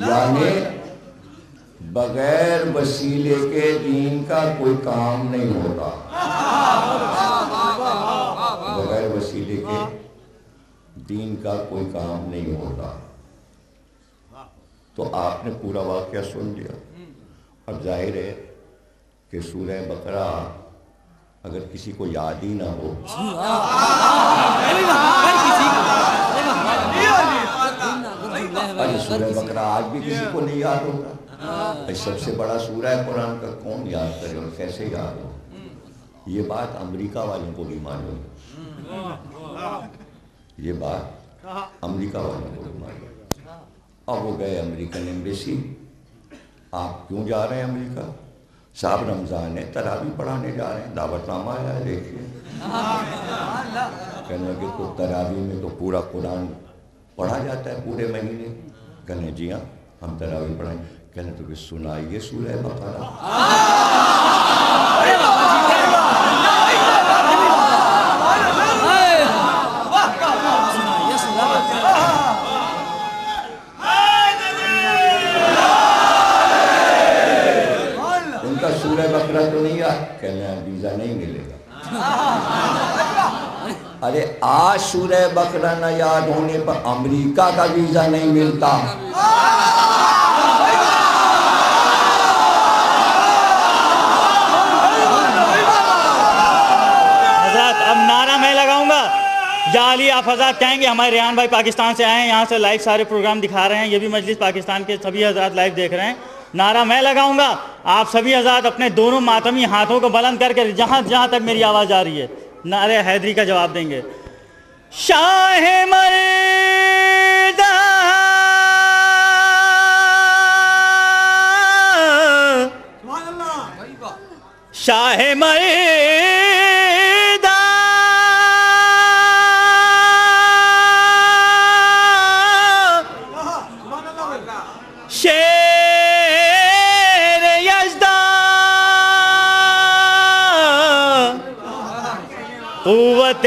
یعنی بغیر وسیلے کے دین کا کوئی کام نہیں ہوتا، بغیر وسیلے کے دین کا کوئی کام نہیں ہوتا۔ تو آپ نے پورا واقعہ سن لیا۔ اب ظاہر ہے کہ سورہ بقرہ اگر کسی کو یاد ہی نہ ہو، سورہ بقرہ آج بھی کسی کو نہیں یاد ہوتا، سب سے بڑا سورہ ہے قرآن کا، کون یاد کرے اور کیسے یاد ہو؟ یہ بات امریکہ والوں کو بھی معلوم ہے، یہ بات امریکہ والوں کو بھی معلوم ہے۔ اب وہ گئے امریکن ایمبیسی، آپ کیوں جا رہے ہیں امریکہ؟ صاحب رمضان ہے، تراویح پڑھانے جا رہے ہیں، دعوت نامہ آیا ہے دیکھیے۔ کہنے لگے تو تراویح میں تو پورا قرآن پڑھا جاتا ہے پورے مہینے؟ کہنے جی ہاں ہم تراویح پڑھائیں۔ کہنے تو کہ سنائیے سورہ بقرہ۔ ان کا سورہ بقرہ تو نہیں آیا، کہنے ویزا نہیں ملے گا۔ ارے آج سورہ بقرہ نہ یاد ہونے پر امریکہ کا ویزا نہیں ملتا۔ حضرت اب نعرہ میں لگاؤں گا، یا علی آپ حضرات کہیں گے ہمارے ریحان بھائی پاکستان سے آئے ہیں، یہاں سے لائیو سارے پروگرام دکھا رہے ہیں، یہ بھی مجلس پاکستان کے سبھی حضرات لائیو دیکھ رہے ہیں۔ نعرہ میں لگاؤں گا، آپ سبھی حضرات اپنے دونوں ماتمی ہاتھوں کو بلند کر کے جہاں جہاں تک میری آواز آ رہی ہے نعرہ حیدری کا جواب دیں گے۔ شاہ مردہ شاہ مردہ شیر یزدہ قوت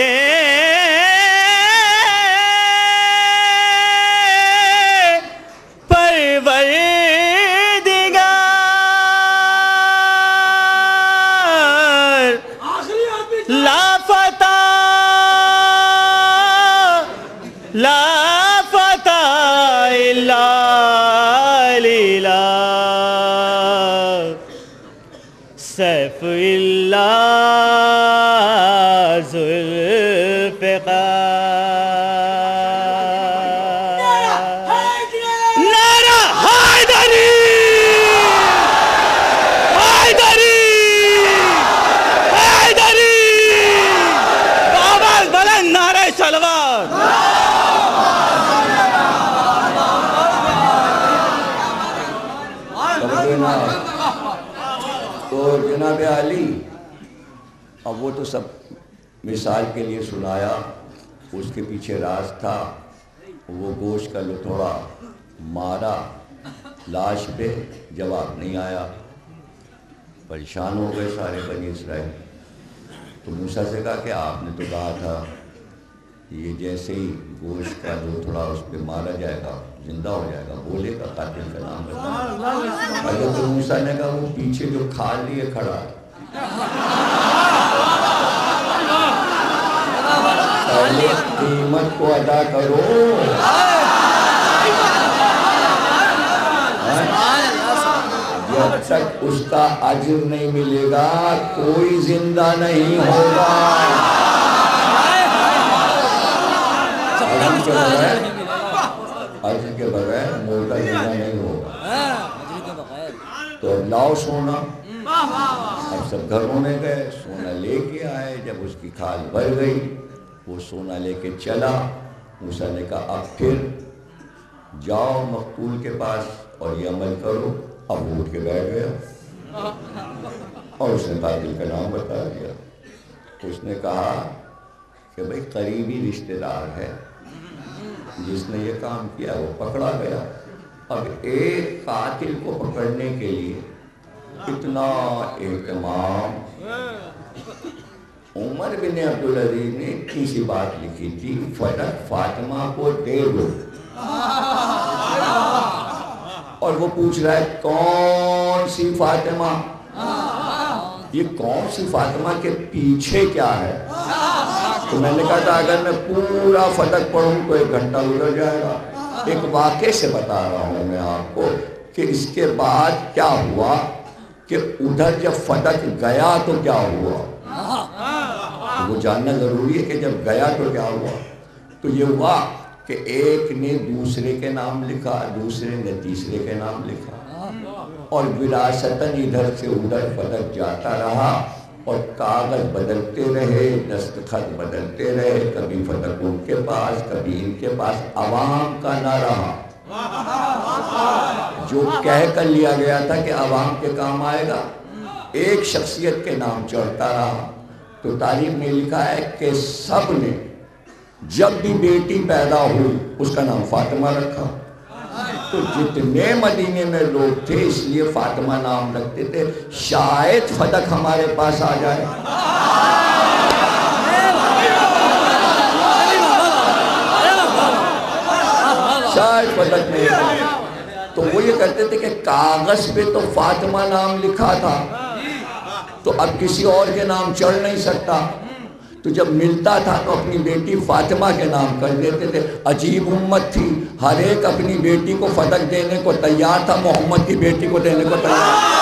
لا فتح الا للہ سیف اللہ ذوالفقار۔ نعرہ حیدری حیدری جناب علی، اب وہ تو سب مثال کے لیے سنایا، اس کے پیچھے راز تھا، وہ گوشت کا لتھڑا مارا لاش پہ، جواب نہیں آیا، پریشان ہو گئے سارے بنی اسرائیل۔ تو موسیٰ سے کہا کہ آپ نے تو کہا تھا یہ جیسے ہی گوشت کا لتھڑا اس پہ مارا جائے گا زندہ ہو جائے گا، بولے گا قاتل کا نام بتائے۔ حضرت موسیٰ نے کہا وہ پیچھے جو کھال لیے کھڑا پہلے قیمت کو ادا کرو، جب تک اس کا اجر نہیں ملے گا کوئی زندہ نہیں ہوگا۔ اجر کے بغیر مردہ زندہ نہیں ہوگا۔ تو لاؤ سونا، اب سب گھروں میں گئے، سونا لے کے آئے، جب اس کی کھال بھر گئی وہ سونا لے کے چلا۔ موسیٰ نے کہا اب پھر جاؤ مقتول کے پاس اور یہ عمل کرو۔ اب اٹھ کے بیٹھ گیا اور اس نے قاتل کا نام بتا دیا۔ اس نے کہا کہ بھئی قریبی رشتہ دار ہے جس نے یہ کام کیا، وہ پکڑا گیا۔ اب ایک قاتل کو پکڑنے کے لیے اتنا اہتمام، عمر بن عبدالعزیز نے اتنی سی بات لکھی تھی، فٹک فاطمہ کو دے دو، اور وہ پوچھ رہا ہے کون سی فاطمہ؟ یہ کون سی فاطمہ کے پیچھے کیا ہے؟ تو میں نے کہا تھا اگر میں پورا فتح پڑھوں تو 1 گھنٹہ گزر جائے گا۔ ایک واقعے سے بتا رہا ہوں میں آپ کو کہ اس کے بعد کیا ہوا، کہ ادھر جب فتح گیا تو کیا ہوا، وہ جاننا ضروری ہے کہ جب گیا تو کیا ہوا۔ تو یہ ہوا کہ ایک نے دوسرے کے نام لکھا، دوسرے نے تیسرے کے نام لکھا، اور وراثتاً ادھر سے ادھر فتح جاتا رہا، اور کاغذ بدلتے رہے، دستخط بدلتے رہے، کبھی فتح ان کے پاس کبھی ان کے پاس، عوام کا نہ رہا۔ جو کہہ کر لیا گیا تھا کہ عوام کے کام آئے گا، ایک شخصیت کے نام چڑھتا رہا۔ تو تاریخ میں لکھا ہے کہ سب نے جب بھی بیٹی پیدا ہوئی اس کا نام فاطمہ رکھا۔ تو جتنے مدینے میں لوگ تھے اس لیے فاطمہ نام رکھتے تھے، شاید فتح ہمارے پاس آ جائے۔ شاید فتح نہیں آئے۔ تو وہ یہ کہتے تھے کہ کاغذ پہ تو فاطمہ نام لکھا تھا، تو اب کسی اور کے نام چڑھ نہیں سکتا، تو جب ملتا تھا تو اپنی بیٹی فاطمہ کے نام کر دیتے تھے۔ عجیب امت تھی، ہر ایک اپنی بیٹی کو فتح دینے کو تیار تھا، محمد کی بیٹی کو دینے کو تیار۔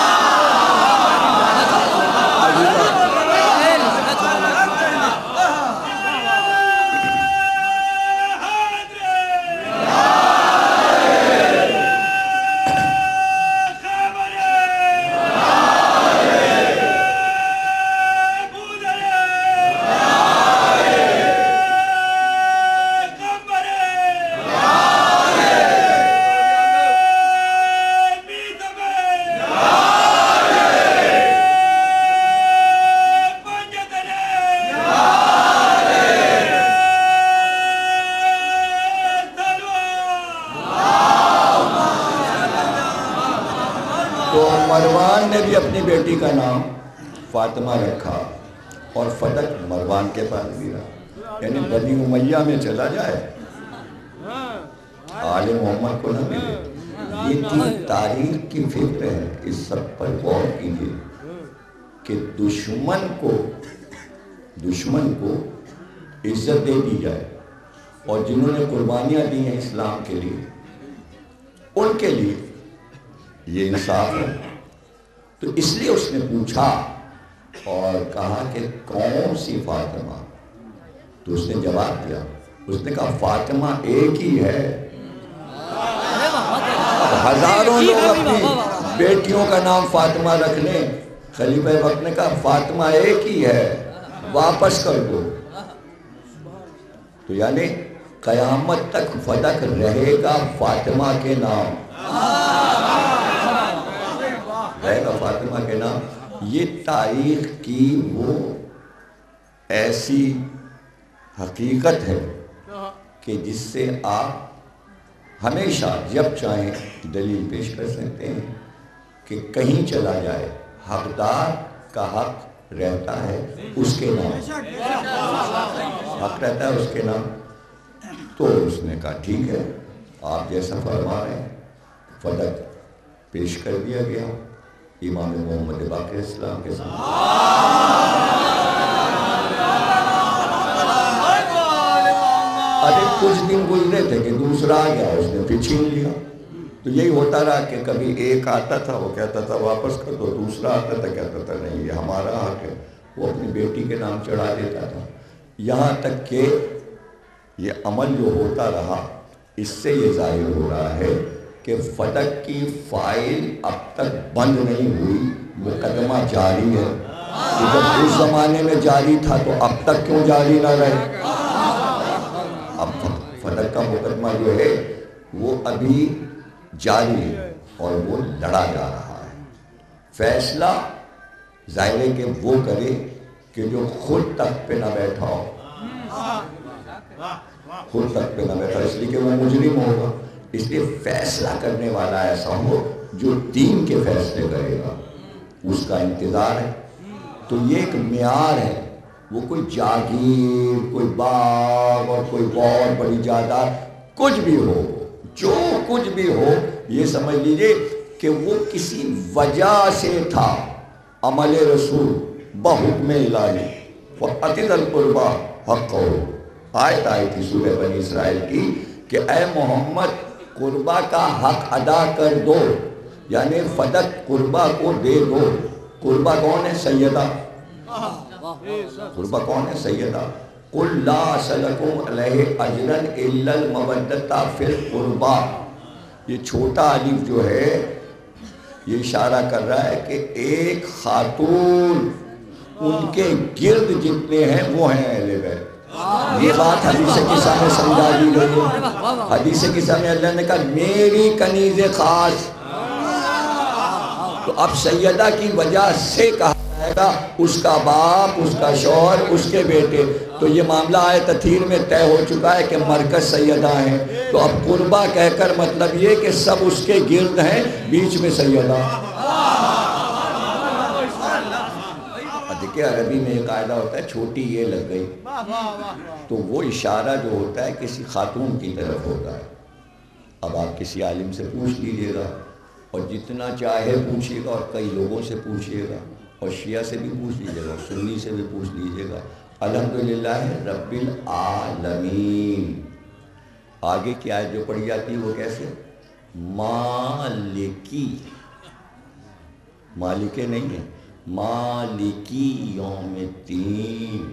مروان نے بھی اپنی بیٹی کا نام فاطمہ رکھا، اور فتح مروان کے پاس بھی رہا، یعنی بنی امیہ میں چلا جائے آل محمد کو نہ ملے۔ یہ تھی تاریخ کی فکر ہے، اس سب پر غور کیجیے کہ دشمن کو عزت دے دی جائے، اور جنہوں نے قربانیاں دی ہیں اسلام کے لیے ان کے لیے یہ انصاف ہے۔ تو اس لیے اس نے پوچھا اور کہا کہ کون سی فاطمہ؟ تو اس نے جواب دیا، اس نے کہا فاطمہ ایک ہی ہے۔ ہزاروں لوگ اپنی بیٹیوں کا نام فاطمہ رکھ لیں، خلیفہ وقت نے کہا فاطمہ ایک ہی ہے، واپس کر دو۔ تو یعنی قیامت تک فتح رہے گا فاطمہ کے نام، رہے گا فاطمہ کے نام۔ یہ تاریخ کی وہ ایسی حقیقت ہے کہ جس سے آپ ہمیشہ جب چاہیں دلیل پیش کر سکتے ہیں کہ کہیں چلا جائے حقدار کا حق رہتا ہے اس کے نام، حق رہتا ہے اس کے نام۔ تو اس نے کہا ٹھیک ہے، آپ جیسا فرما رہے ہیں۔ فدق پیش کر دیا گیا امام محمد باقر اسلام کے سامنے۔ ارے کچھ دن گزرے تھے کہ دوسرا آ گیا، اس نے پھر چھین لیا۔ تو یہی ہوتا رہا کہ کبھی ایک آتا تھا وہ کہتا تھا واپس کر دو، دوسرا آتا تھا کہتا تھا نہیں یہ ہمارا حق ہے، وہ اپنی بیٹی کے نام چڑھا دیتا تھا۔ یہاں تک کہ یہ عمل جو ہوتا رہا، اس سے یہ ظاہر ہو رہا ہے کہ فدق کی فائل اب تک بند نہیں ہوئی، مقدمہ جاری ہے۔ جب اس زمانے میں جاری تھا تو اب تک کیوں جاری نہ رہے؟ اب فدق کا مقدمہ جو ہے وہ ابھی جاری ہے اور وہ لڑا جا رہا ہے۔ فیصلہ ظاہر ہے کہ وہ کرے کہ جو خود تخت پہ نہ بیٹھا ہو، خود تخت پہ نہ بیٹھا، اس لیے کہ وہ مجرم ہوگا۔ اس لیے فیصلہ کرنے والا ایسا ہو جو دین کے فیصلے کرے گا، اس کا انتظار ہے۔ تو یہ ایک معیار ہے، وہ کوئی جاگیر، کوئی باغ اور کوئی بہت بڑی جائیداد کچھ بھی ہو، جو کچھ بھی ہو، یہ سمجھ لیجئے کہ وہ کسی وجہ سے تھا۔ عمل رسول بحکم الہی وَأَتِ ذِی الْقُرْبَىٰ حَقَّهُ، آیت آئی تھی سورہ بنی اسرائیل کی کہ اے محمد قربہ کا حق ادا کر دو، یعنی فدق قربہ کو دے دو۔ قربہ کون ہے؟ سیدہ۔ قربہ کون ہے؟ سیدہ۔ قُلْ لَا أَسْأَلُكُمْ عَلَيْهِ أَجْرًا إِلَّا الْمَوَدَّةَ فِي الْقُرْبَىٰ۔ یہ چھوٹا الف جو ہے یہ اشارہ کر رہا ہے کہ ایک خاتون، ان کے گرد جتنے ہیں وہ ہیں اہل بیت۔ یہ بات حدیث قصہ میں سمجھا دی گئی ہے۔ حدیث قصہ میں اللہ نے کہا میری کنیز خاص، تو اب سیدہ کی وجہ سے کہا جائے گا اس کا باپ، اس کا شوہر، اس کے بیٹے۔ تو یہ معاملہ آیت تطہیر میں طے ہو چکا ہے کہ مرکز سیدہ ہیں، تو اب قربہ کہہ کر مطلب یہ کہ سب اس کے گرد ہیں، بیچ میں سیدہ۔ دیکھیں عربی میں ایک قاعدہ ہوتا ہے چھوٹی یہ لگ گئی، تو وہ اشارہ جو ہوتا ہے کسی خاتون کی طرف ہوتا ہے۔ اب آپ کسی عالم سے پوچھ لیجئے گا، اور جتنا چاہے پوچھئے گا، اور کئی لوگوں سے پوچھئے گا، اور شیعہ سے بھی پوچھ لیجئے گا، اور سنی سے بھی پوچھ لیجئے گا، الحمدللہ رب العالمین۔ آگے کی آیت جو پڑھی جاتی ہے وہ کیسے؟ مالکی، مالکے نہیں ہے، مالکی یوم الدین،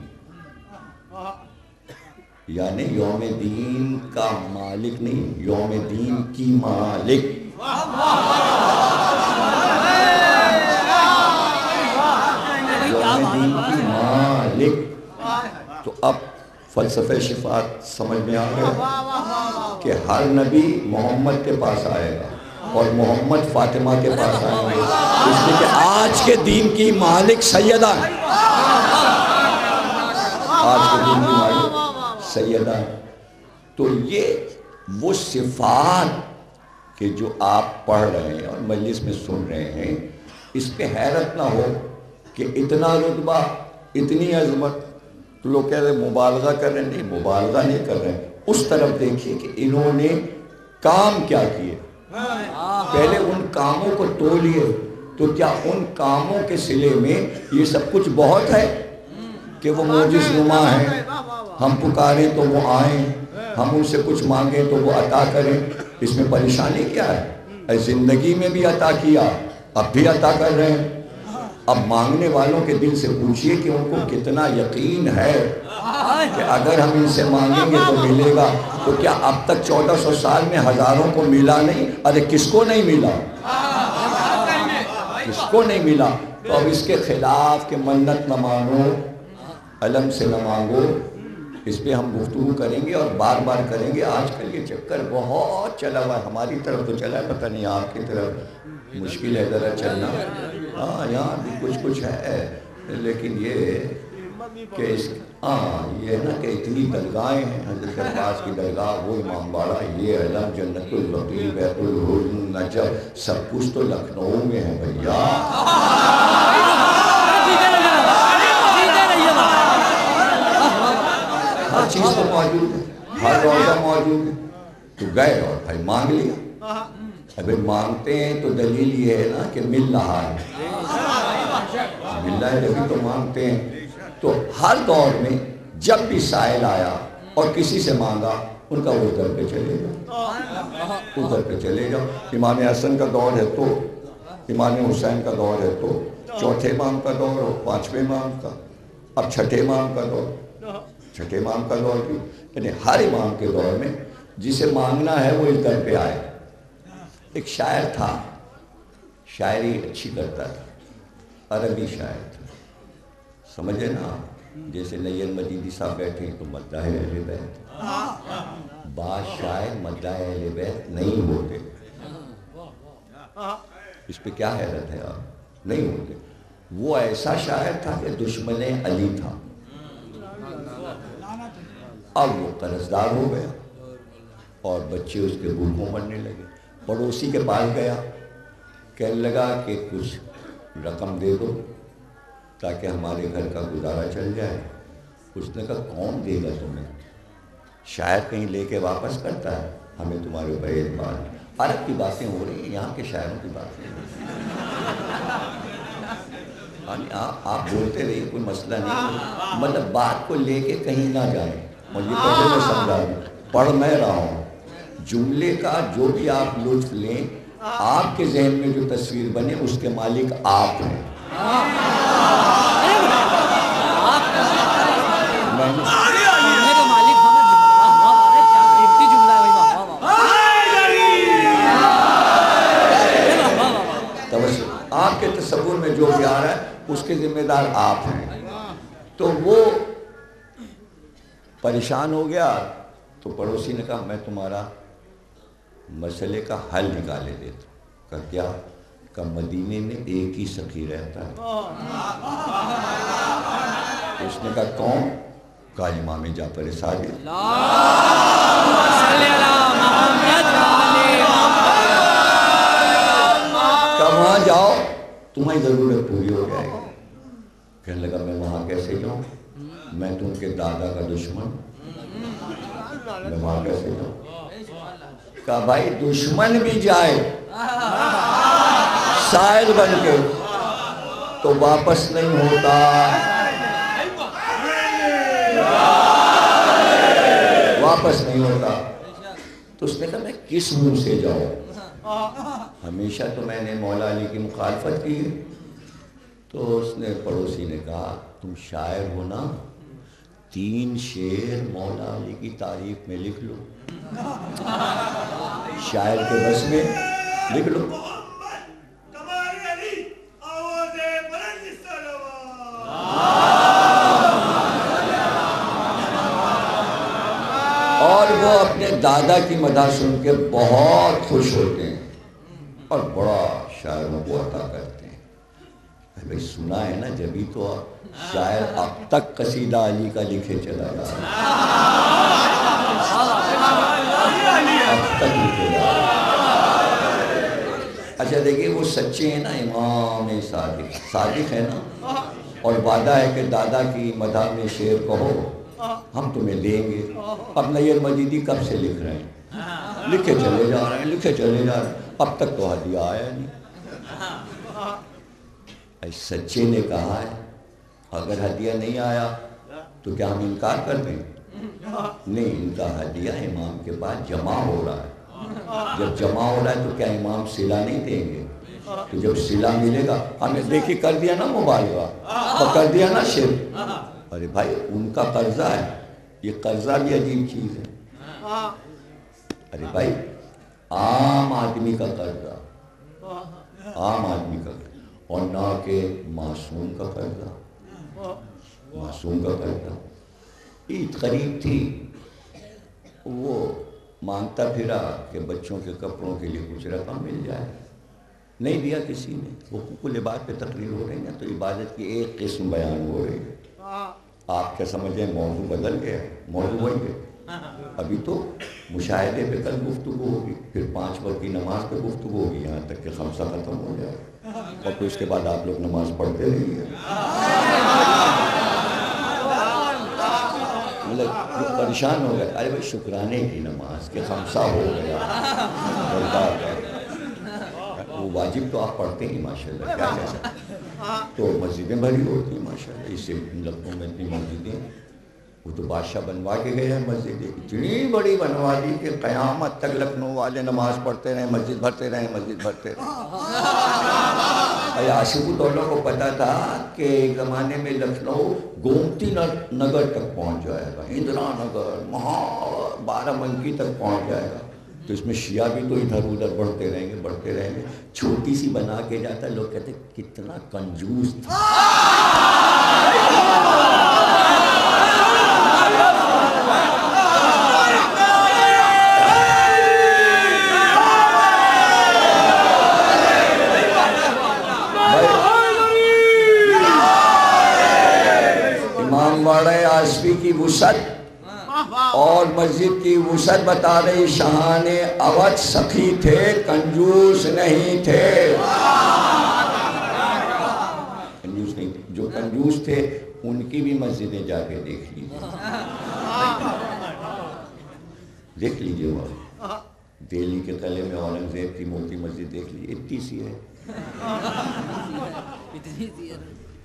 یعنی یوم دین کا مالک نہیں، یوم دین کی مالک۔ یوم دین کی مالک۔ تو اب فلسفہ شفاعت سمجھ میں آ گیا کہ ہر نبی محمد کے پاس آئے گا اور محمد فاطمہ کے پاس آئیں گے، اس لیے کہ آج کے دین کی مالک سیدہ ہے، آج کے دین کی مالک سیدہ ہے۔ تو یہ وہ صفات کہ جو آپ پڑھ رہے ہیں اور مجلس میں سن رہے ہیں، اس پہ حیرت نہ ہو کہ اتنا رتبہ، اتنی عظمت۔ تو لوگ کہہ رہے ہیں مبالغہ کر رہے ہیں، نہیں مبالغہ نہیں کر رہے ہیں، اس طرف دیکھیے کہ انہوں نے کام کیا کیے، پہلے ان کاموں کو تولیے۔ تو کیا ان کاموں کے صلے میں یہ سب کچھ بہت ہے کہ وہ معجز نما ہیں، ہم پکاریں تو وہ آئیں، ہم ان سے کچھ مانگیں تو وہ عطا کریں؟ اس میں پریشانی کیا ہے؟ زندگی میں بھی عطا کیا، اب بھی عطا کر رہے ہیں۔ اب مانگنے والوں کے دل سے پوچھئے کہ ان کو کتنا یقین ہے کہ اگر ہم ان سے مانگیں گے تو ملے گا۔ تو کیا اب تک 1400 سال میں ہزاروں کو ملا نہیں؟ ارے کس کو نہیں ملا؟ کس کو نہیں ملا؟ تو اب اس کے خلاف کہ منت نہ مانو، علم سے نہ مانگو، اس پہ ہم گفتگو کریں گے اور بار بار کریں گے. آج کل یہ چکر بہت چلا ہوا ہے, ہماری طرف تو چلا ہے, پتہ نہیں آپ کی طرف مشکل ہے ذرا چلنا. ہاں یہاں بھی کچھ ہے, لیکن یہ کہ یہ ہے نا کہ اتنی درگاہیں ہیں. حضرت عباس کی درگاہ, وہ امام باڑہ, یہ علم, جنت البقیع, بیت الحور, نجف, سب کچھ تو لکھنؤ میں ہے بھیا. ہر چیز تو موجود ہے, ہر روزہ موجود ہے. تو گئے اور بھائی مانگ لیا. اگر مانگتے ہیں تو دلیل یہ ہے نا کہ مل رہا ہے, مل رہا ہے جبھی تو مانگتے ہیں. تو ہر دور میں جب بھی سائل آیا اور کسی سے مانگا, ان کا وہ ادھر پہ چلے جاؤ, ادھر پہ چلے جاؤ. امام حسن کا دور ہے تو, امام حسین کا دور ہے تو, چوتھے امام کا دور ہو, پانچویں امام کا, اب چھٹے امام کا دور, چھٹے امام کا دور بھی, یعنی ہر امام کے دور میں جسے مانگنا ہے وہ اس در پہ آئے. ایک شاعر تھا, شاعری اچھی کرتا تھا, عربی شاعر تھا, سمجھے نا. جیسے نیر مجیدی صاحب بیٹھے ہیں تو مداح اہل بیت, بعض شاعر مداح اہل بیت نہیں ہوتے. اس پہ کیا حیرت ہے آپ, نہیں ہوتے. وہ ایسا شاعر تھا کہ دشمن علی تھا, اب وہ قرضدار ہو گیا اور بچے اس کے بھوکوں مرنے لگے. پڑوسی کے پاس گیا, کہنے لگا کہ کچھ رقم دے دو تاکہ ہمارے گھر کا گزارا چل جائے. اس نے کہا کون دے گا تمہیں, شاعر کہیں لے کے واپس کرتا ہے, ہمیں تمہارے اوپر اعتبار نہیں. عرب کی باتیں ہو رہی ہیں, یہاں کے شاعروں کی باتیں ہو رہی ہیں. آپ بولتے رہیے, کوئی مسئلہ نہیں, مطلب بات کو لے کے کہیں نہ جائیں. اور یہ پہلے میں سمجھا دوں, پڑھ میں رہا ہوں, جملے کا جو بھی آپ لطف لیں, آپ کے ذہن میں جو تصویر بنے اس کے مالک آپ ہیں. آپ کے تصور میں جو بھی آ رہا ہے اس کے ذمہ دار آپ ہیں. تو وہ پریشان ہو گیا تو پڑوسی نے کہا میں تمہارا مسئلے کا حل نکالے دیتا ہوں. کہا کیا؟ کہ مدینے میں ایک ہی سخی رہتا ہے. اس نے کہا کون؟ کہا امام جعفر صادق. کہ وہاں جاؤ تمہاری ضرورت پوری ہو جائے گی. کہنے لگا میں وہاں کیسے جاؤں, میں تم کے دادا کا دشمن, میں وہاں کیسے جاؤں. کہا بھائی دشمن بھی جائے سائل بن کے تو واپس نہیں ہوتا. واپس نہیں ہوتا. تو اس نے کہا میں کس منہ سے جاؤں, ہمیشہ تو میں نے مولا علی کی مخالفت کی. تو اس نے پڑوسی نے کہا تم شاعر ہو نا, 3 شعر مولا علی کی تعریف میں لکھ لو, شاعر کے بس میں لکھ لو. اور وہ اپنے دادا کی مدح سن کے بہت خوش ہوتے ہیں اور بڑا شاعروں کو عطا کرتے ہیں. بھائی سنا ہے نا, جبھی تو شاعر اب تک قصیدہ علی کا لکھے چلا جا رہا ہے, اب تک لکھے جا رہا ہے. اچھا دیکھیے وہ سچے ہیں نا, امام صادق ہے نا, اور وعدہ ہے کہ دادا کی مدح میں شعر کہو ہم تمہیں دیں گے. اب نیر مجیدی کب سے لکھ رہے ہیں, لکھے چلے جا رہے ہیں, لکھے چلے جا رہے ہیں, اب تک تو ہدیہ آیا نہیں. سچے نے کہا ہے اگر ہدیہ نہیں آیا تو کیا ہم انکار کر دیں؟ نہیں, ان کا ہدیہ امام کے پاس جمع ہو رہا ہے. جب جمع ہو رہا ہے تو کیا امام صلہ نہیں دیں گے؟ تو جب صلہ ملے گا, ہمیں دیکھے کر دیا نا مبالغہ, تو کر دیا نا شرک. ارے بھائی ان کا قرضہ ہے, یہ قرضہ بھی عجیب چیز ہے. ارے بھائی عام آدمی کا قرضہ, عام آدمی کا قرضہ, اور نہ کہ معصوم کا قرضہ, معصوم کا قرضہ. عید قریب تھی، وہ مانگتا پھرا کہ بچوں کے کپڑوں کے لیے کچھ رقم مل جائے، نہیں دیا کسی نے۔ حقوق العباد پہ تقریر ہو رہی ہے تو عبادت کی ایک قسم بیان ہو رہی ہے، آپ کیا سمجھیں موضوع بدل گیا؟ موضوع وہی ہے۔ ابھی تو مشاہدے پہ کل گفتگو ہوگی، پھر 5 وقت کی نماز پہ گفتگو ہوگی، یہاں تک کہ خمسہ ختم ہو جائے، اور پھر اس کے بعد آپ لوگ نماز پڑھتے رہیے۔ مطلب پریشان ہو گئے، ارے بھائی شکرانے کی نماز کہ خمسہ ہو گیا، وہ واجب تو آپ پڑھتے ہی ماشاءاللہ، کیا کہتے ہیں، تو مسجدیں بھری ہوتی ہیں ماشاءاللہ۔ اس سے لکھنؤ میں اتنی مسجدیں، وہ تو بادشاہ بنوا کے گئے ہیں مسجدیں، اتنی بڑی بنوا دی کہ قیامت تک لکھنؤ والے نماز پڑھتے رہیں، مسجد بھرتے رہیں، مسجد بھرتے رہیں۔ آصف الدولہ کو پتا تھا کہ ایک زمانے میں لکھنؤ گومتی نگر تک پہنچ جائے گا، اندرا نگر، مہا 12 بنکی تک پہنچ جائے گا، تو اس میں شیعہ بھی تو ادھر ادھر بڑھتے رہیں گے۔ چھوٹی سی بنا کے جاتا، لوگ کہتے کتنا کنجوس تھا۔ امام باڑہ آصفی کی وسعت اور مسجد کی وسعت بتا رہی، شاہان اودھ سخی تھے، کنجوس نہیں تھے، کنجوس نہیں تھے۔ جو کنجوس تھے ان کی بھی مسجدیں جا کے دیکھ لیجیے وہاں دہلی کے قلعے میں اورنگزیب کی موتی مسجد دیکھ لیجیے، اتنی سی ہے،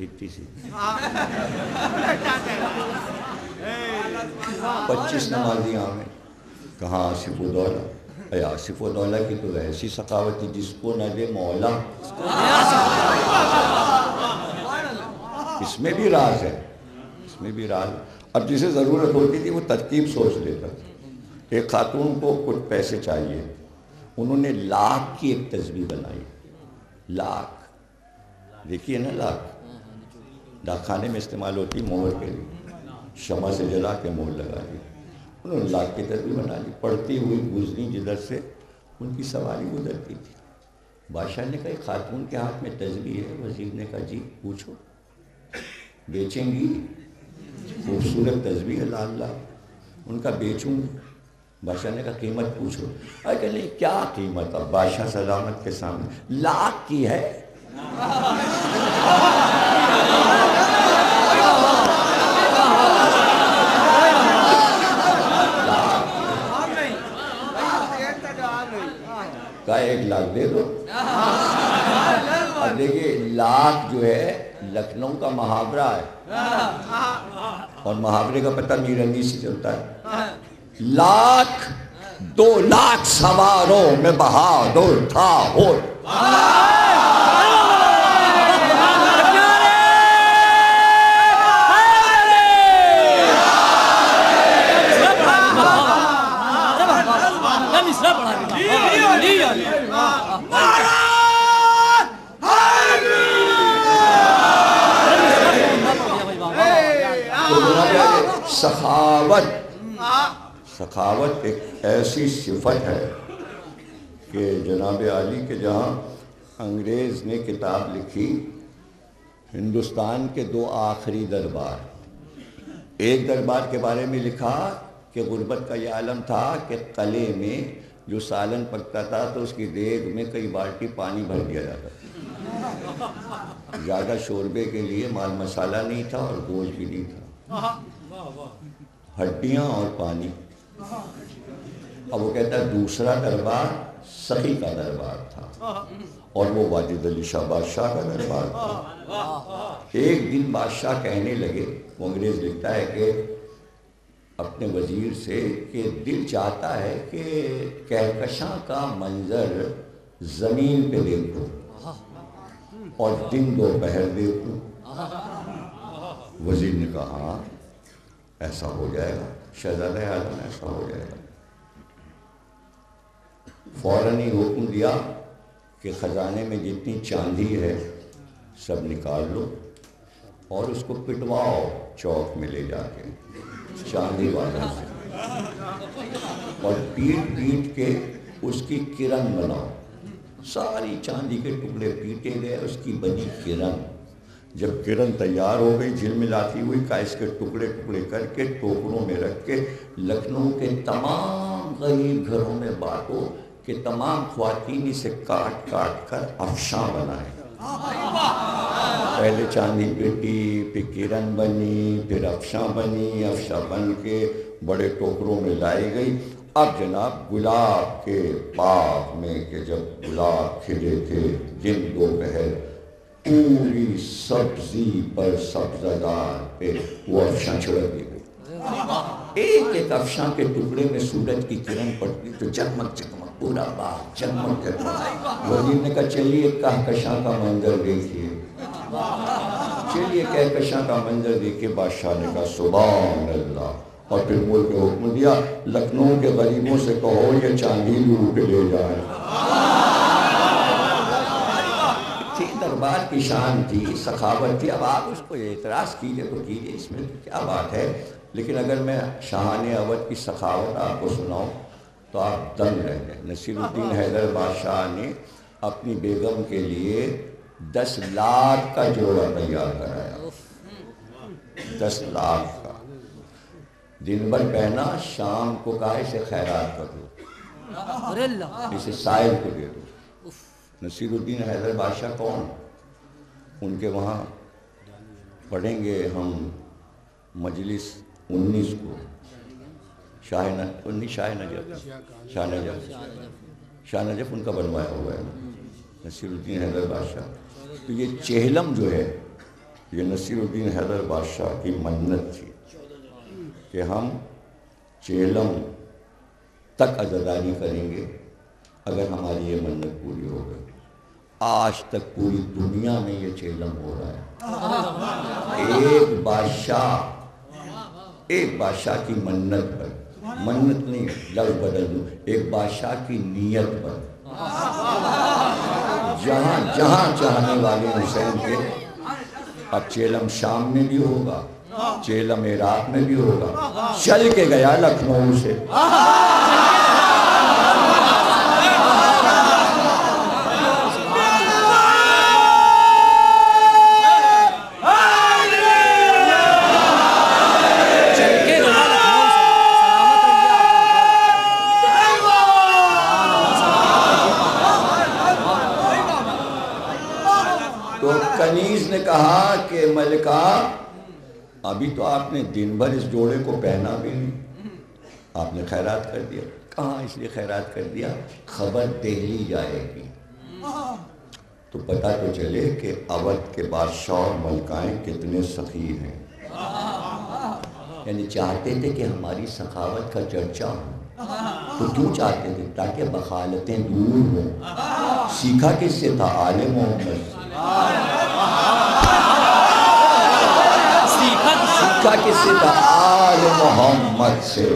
اتنی سی 25 نمازی آمیں۔ کہاں آصف الدولہ؟ اے آصف الدولہ کی تو ایسی ثقافت تھی جس کو نہ دے مولا۔ اس میں بھی راز ہے، اس میں بھی راز ہے۔ اب جسے ضرورت ہوتی تھی وہ ترتیب سوچ لیتا تھا۔ ایک خاتون کو کچھ پیسے چاہیے، انہوں نے لاکھ کی ایک تسبیح بنائی، لاکھ، دیکھیے نا لاکھ ڈاک خانے میں استعمال ہوتی مہر کے لیے، شمع سے جلا کے مہر لگا دی، انہوں نے لاکھ کی تسبیح بنا لی، پڑھتی ہوئی گزری جدھر سے ان کی سواری گزرتی تھی۔ بادشاہ نے کہا خاتون کے ہاتھ میں تسبیح ہے، وزیر نے کہا جی پوچھو، بیچیں گی؟ خوبصورت تسبیح ہے، لال لال، ان کا بیچوں گی؟ بادشاہ نے کہا قیمت پوچھو۔ کہ نہیں کیا قیمت؟ اب بادشاہ سلامت کے سامنے، لاکھ کی ہے۔ کہا 1 لاکھ دے دو۔ اب دیکھیے لاکھ جو ہے لکھنؤ کا محاورہ ہے، اور محاورے کا پتہ میرندی سے چلتا ہے۔ لاکھ 2 لاکھ سواروں میں بہادر تھا ہو۔ سخاوت ایک ایسی صفت ہے کہ جناب عالی کے جہاں انگریز نے کتاب لکھی ہندوستان کے 2 آخری دربار، ایک دربار کے بارے میں لکھا کہ غربت کا یہ عالم تھا کہ قلعے میں جو سالن پکتا تھا تو اس کی دیگ میں کئی بالٹی پانی بھر دیا جاتا تھا، زیادہ شوربے کے لیے مال مسالہ نہیں تھا اور گوشت بھی نہیں تھا، ہڈیاں اور پانی۔ اب وہ کہتا ہے دوسرا دربار سخی کا دربار تھا، اور وہ واجد علی شاہ بادشاہ کا دربار تھا۔ ایک دن بادشاہ کہنے لگے، وہ انگریز لکھتا ہے کہ اپنے وزیر سے کہ دل چاہتا ہے کہ کہکشاں کا منظر زمین پہ دیکھو اور دن دوپہر دیکھو۔ وزیر نے کہا ہاں ایسا ہو جائے گا شہزادہ اعظم، ایسا ہو جائے گا۔ فوراً ہی حکم دیا کہ خزانے میں جتنی چاندی ہے سب نکال لو اور اس کو پٹواؤ چوک میں لے جا کے۔ چاندی والوں سے، اور پیٹ پیٹ کے اس کی کرن بناؤ. ساری چاندی کے ٹکڑے پیٹے گئے، اس کی بنی کرن. جب کرن تیار ہو گئی جھلملاتی ہوئی، کا اس کے ٹکڑے ٹکڑے کر کے ٹوکروں میں رکھ کے لکھنؤ کے تمام غریب گھروں میں بانٹو کہ تمام خواتین اسے کاٹ کاٹ کر افشاں بنائیں. پہلے چاندی پیٹی، پھر کرن بنی، پھر افشاں بنی، افشاں بن کے بڑے ٹوکروں میں لائی گئی. اب جناب گلاب کے باغ میں کہ جب گلاب کھلے تھے دن دوپہر، پوری سبزی پر سبزہ دار پہ وہ افشاں چھڑک دی گئی. ایک ایک افشاں کے ٹکڑے میں سورج کی کرن پڑتی تو جگمگ جگمگ پورا باغ جگمگ جگمگ. وزیر نے کہا چلیے کہکشاں کا منظر دیکھیے، چلیے کہکشاں کا منظر دیکھیے. بادشاہ نے کہا سبحان اللہ، اور پھر ملک نے حکم دیا لکھنؤ کے غریبوں سے کہو یہ چاندی لوٹ لے جائیں. تھی دربار کی شان تھی، سخاوت تھی. اب آپ اس کو اعتراض کیجئے تو کیجئے، اس میں کیا بات ہے. لیکن اگر میں شاہان اودھ کی سخاوت آپ کو سناؤں تو آپ دنگ رہ جائیں. نصیر الدین حیدر بادشاہ نے اپنی بیگم کے لیے 10 لاکھ کا جوڑا تیار کرایا. 10 لاکھ کا. دن بھر پہنا، شام کو کہا اسے خیرات کر دو، اسے سائل کو دے دو. نصیر الدین حیدر بادشاہ کون؟ ان کے وہاں پڑھیں گے ہم مجلس 19 کو، شاہ نجف ان کا بنوایا ہوا ہے نصیر الدین حیدر بادشاہ. تو یہ چہلم جو ہے یہ نصیر الدین حیدر بادشاہ کی منت تھی کہ ہم چہلم تک عزاداری کریں گے اگر ہماری یہ منت پوری ہو گئی. آج تک پوری دنیا میں یہ چہلم ہو رہا ہے. ایک بادشاہ کی منت پر، منت نہیں لفظ بدل دوں، ایک بادشاہ کی نیت پر جہاں جہاں چاہنے والے حسین کے. اب چہلم شام میں بھی ہوگا، چہلم عراق میں بھی ہوگا. چل کے گیا لکھنؤ سے. تو کنیز نے کہا کہ ملکہ ابھی تو آپ نے دن بھر اس جوڑے کو پہنا بھی نہیں، آپ نے خیرات کر دیا. کہاں اس لیے خیرات کر دیا؟ خبر دہلی جائے گی تو پتہ تو چلے کہ اودھ کے بادشاہ اور ملکائیں کتنے سخی ہیں. یعنی چاہتے تھے کہ ہماری سخاوت کا چرچا ہو. تو کیوں چاہتے تھے؟ تاکہ بخالتیں دور ہوں. سیکھا کس سے تھا؟ آل محمد سے. سیکھا کس سے تھا؟ آل محمد سے.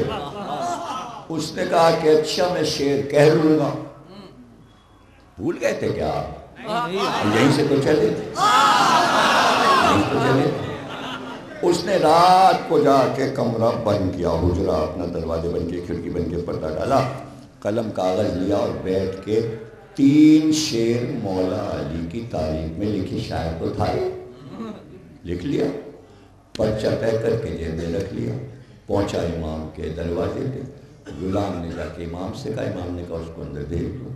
اس نے کہا کہ اچھا میں شعر کہہ لوں گا. بھول گئے تھے کیا آپ؟ یہیں سے تو چلے تھے. اس نے رات کو جا کے کمرہ بند کیا، حجرہ اپنا، دروازے بند کے، کھڑکی بند کے، پردہ ڈالا، قلم کاغذ لیا اور بیٹھ کے 3 شعر مولا علی کی تعریف میں لکھی. شاعر تو تھا ہی، لکھ لیا، پرچہ طے کر کے جیب میں رکھ لیا. پہنچا امام کے دروازے پہ. غلام نے جا کے امام سے کہا، امام نے کہا اس کو اندر بھیج دو.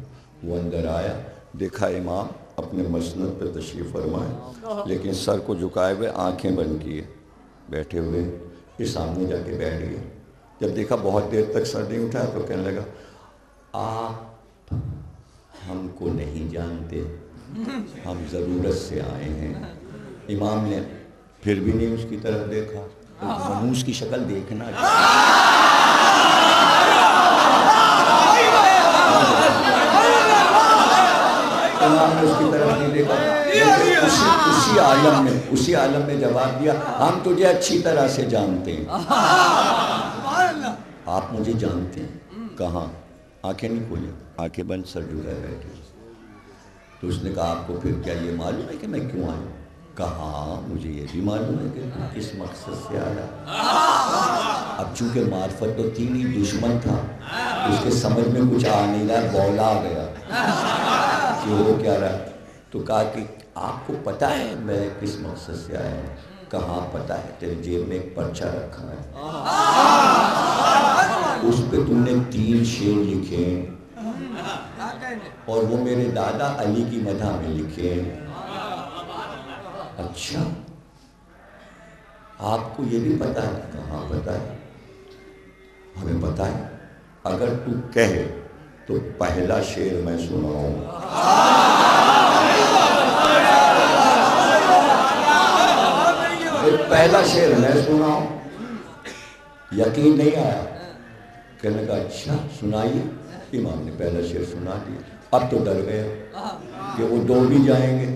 وہ اندر آیا، دیکھا امام اپنے مسند پہ تشریف فرمائے لیکن سر کو جھکائے ہوئے، آنکھیں بند کیے بیٹھے ہوئے. یہ سامنے جا کے بیٹھ گیا. جب دیکھا بہت دیر تک سر نہیں اٹھا تو کہنے لگا آپ ہم کو نہیں جانتے، ہم ضرورت سے آئے ہیں. امام نے پھر بھی نہیں اس کی طرف دیکھا. منوس کی شکل دیکھنا امام نے اس کی طرف نہیں دیکھا. اسی عالم میں جواب دیا، ہم تجھے اچھی طرح سے جانتے ہیں. آپ مجھے جانتے ہیں؟ کہاں؟ آنکھیں نہیں کھولیں، آنکھیں بند، سر جھکائے بیٹھے. تو اس نے کہا آپ کو پھر کیا یہ معلوم ہے کہ میں کیوں آیا؟ کہا مجھے یہ بھی معلوم ہے کہ کس مقصد سے آیا. اب چونکہ معرفت تو تھی نہیں، دشمن تھا، اس کے سمجھ میں کچھ آ نہیں رہا، بولا گیا کہ ہو کیا رہا. تو کہا کہ آپ کو پتہ ہے میں کس مقصد سے آیا ہوں؟ کہاں پتہ ہے، تیرے جیب میں ایک پرچہ رکھا ہے، اس پہ تم نے 3 شعر لکھے اور وہ میرے دادا علی کی مدح میں لکھے. اچھا آپ کو یہ بھی پتہ ہے؟ کہاں پتہ ہے، ہمیں پتہ ہے. اگر تو کہے تو پہلا شعر میں سناؤں. پہلا شعر میں سناؤں. یقین نہیں آیا، کہنے لگا اچھا سنائیے. امام نے پہلا شعر سنا دیا. اب تو ڈر گئے کہ وہ 2 بھی جائیں گے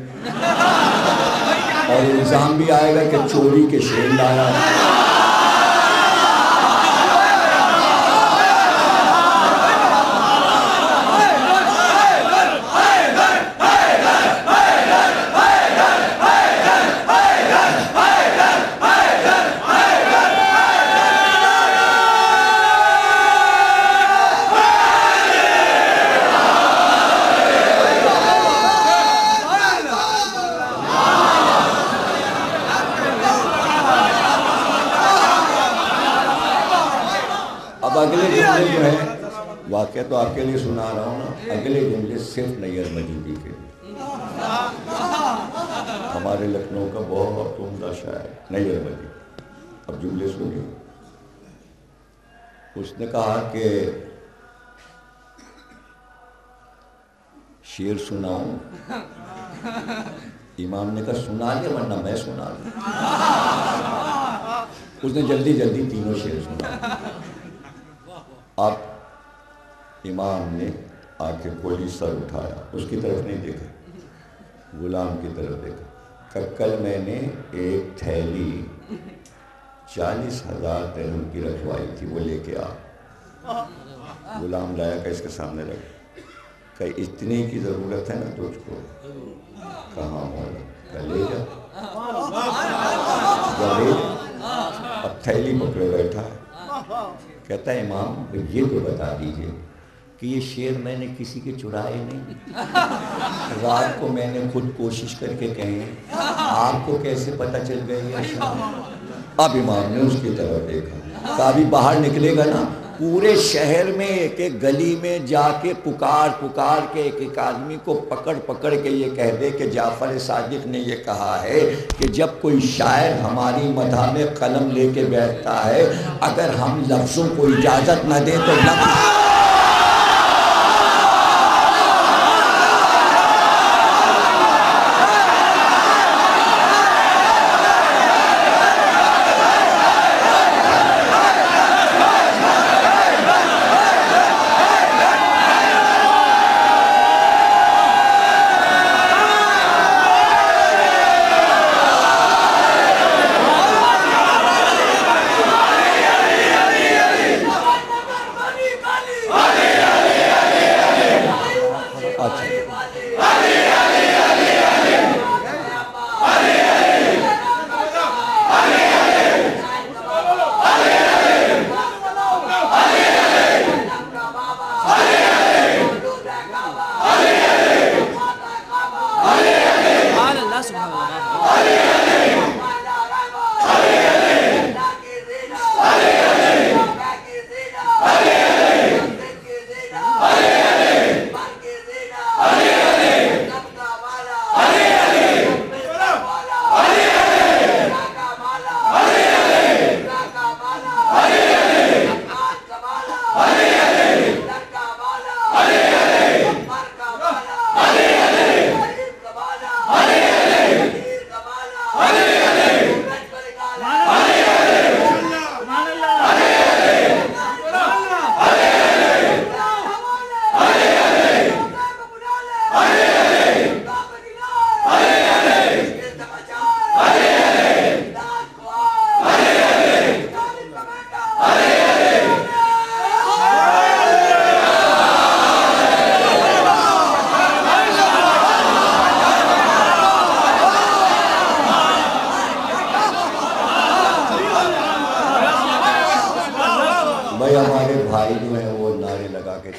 اور الزام بھی آئے گا کہ چوری کے شعر لایا. اگلے جملے جو ہیں واقعہ تو آپ کے لیے سنا رہا ہوں نا، اگلے جملے صرف نیّر مجیدی کے لیے. ہمارے لکھنؤ کا بہت عمدہ شاعر نیّر مجیدی. اب جملے سنیے. اس نے کہا کہ شعر سناؤں. امام نے کہا سنا دے ورنہ میں سنا دوں. اس نے جلدی جلدی تینوں شعر سنا. اب امام نے آ کے کوئی سر اٹھایا، اس کی طرف نہیں دیکھا، غلام کی طرف دیکھا. کہ کل میں نے ایک تھیلی 40,000 درہم کی رکھوائی تھی، وہ لے کے آ. غلام لایا کہ اس کے سامنے رکھ. کہ اتنے کی ضرورت ہے نا تجھ کو؟ کہاں مولا؟ کہ لے جا. اب تھیلی پکڑے بیٹھا ہے. کہتا ہے امام یہ تو بتا دیجئے کہ یہ شعر میں نے کسی کے چرائے نہیں، رات کو میں نے خود کوشش کر کے کہیں، آپ کو کیسے پتہ چل گئی ہے؟ اب امام نے اس کی طرف دیکھا کہ ابھی باہر نکلے گا نا، پورے شہر میں ایک ایک گلی میں جا کے پکار پکار کے ایک ایک آدمی کو پکڑ پکڑ کے یہ کہہ دے کہ جعفر صادق نے یہ کہا ہے کہ جب کوئی شاعر ہماری مدح میں قلم لے کے بیٹھتا ہے، اگر ہم لفظوں کو اجازت نہ دیں تو لفظ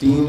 3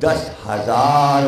10,000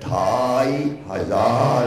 2500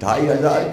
2500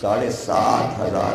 7500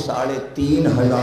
3500।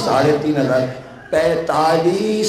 3500, 45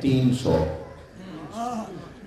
300।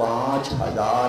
5000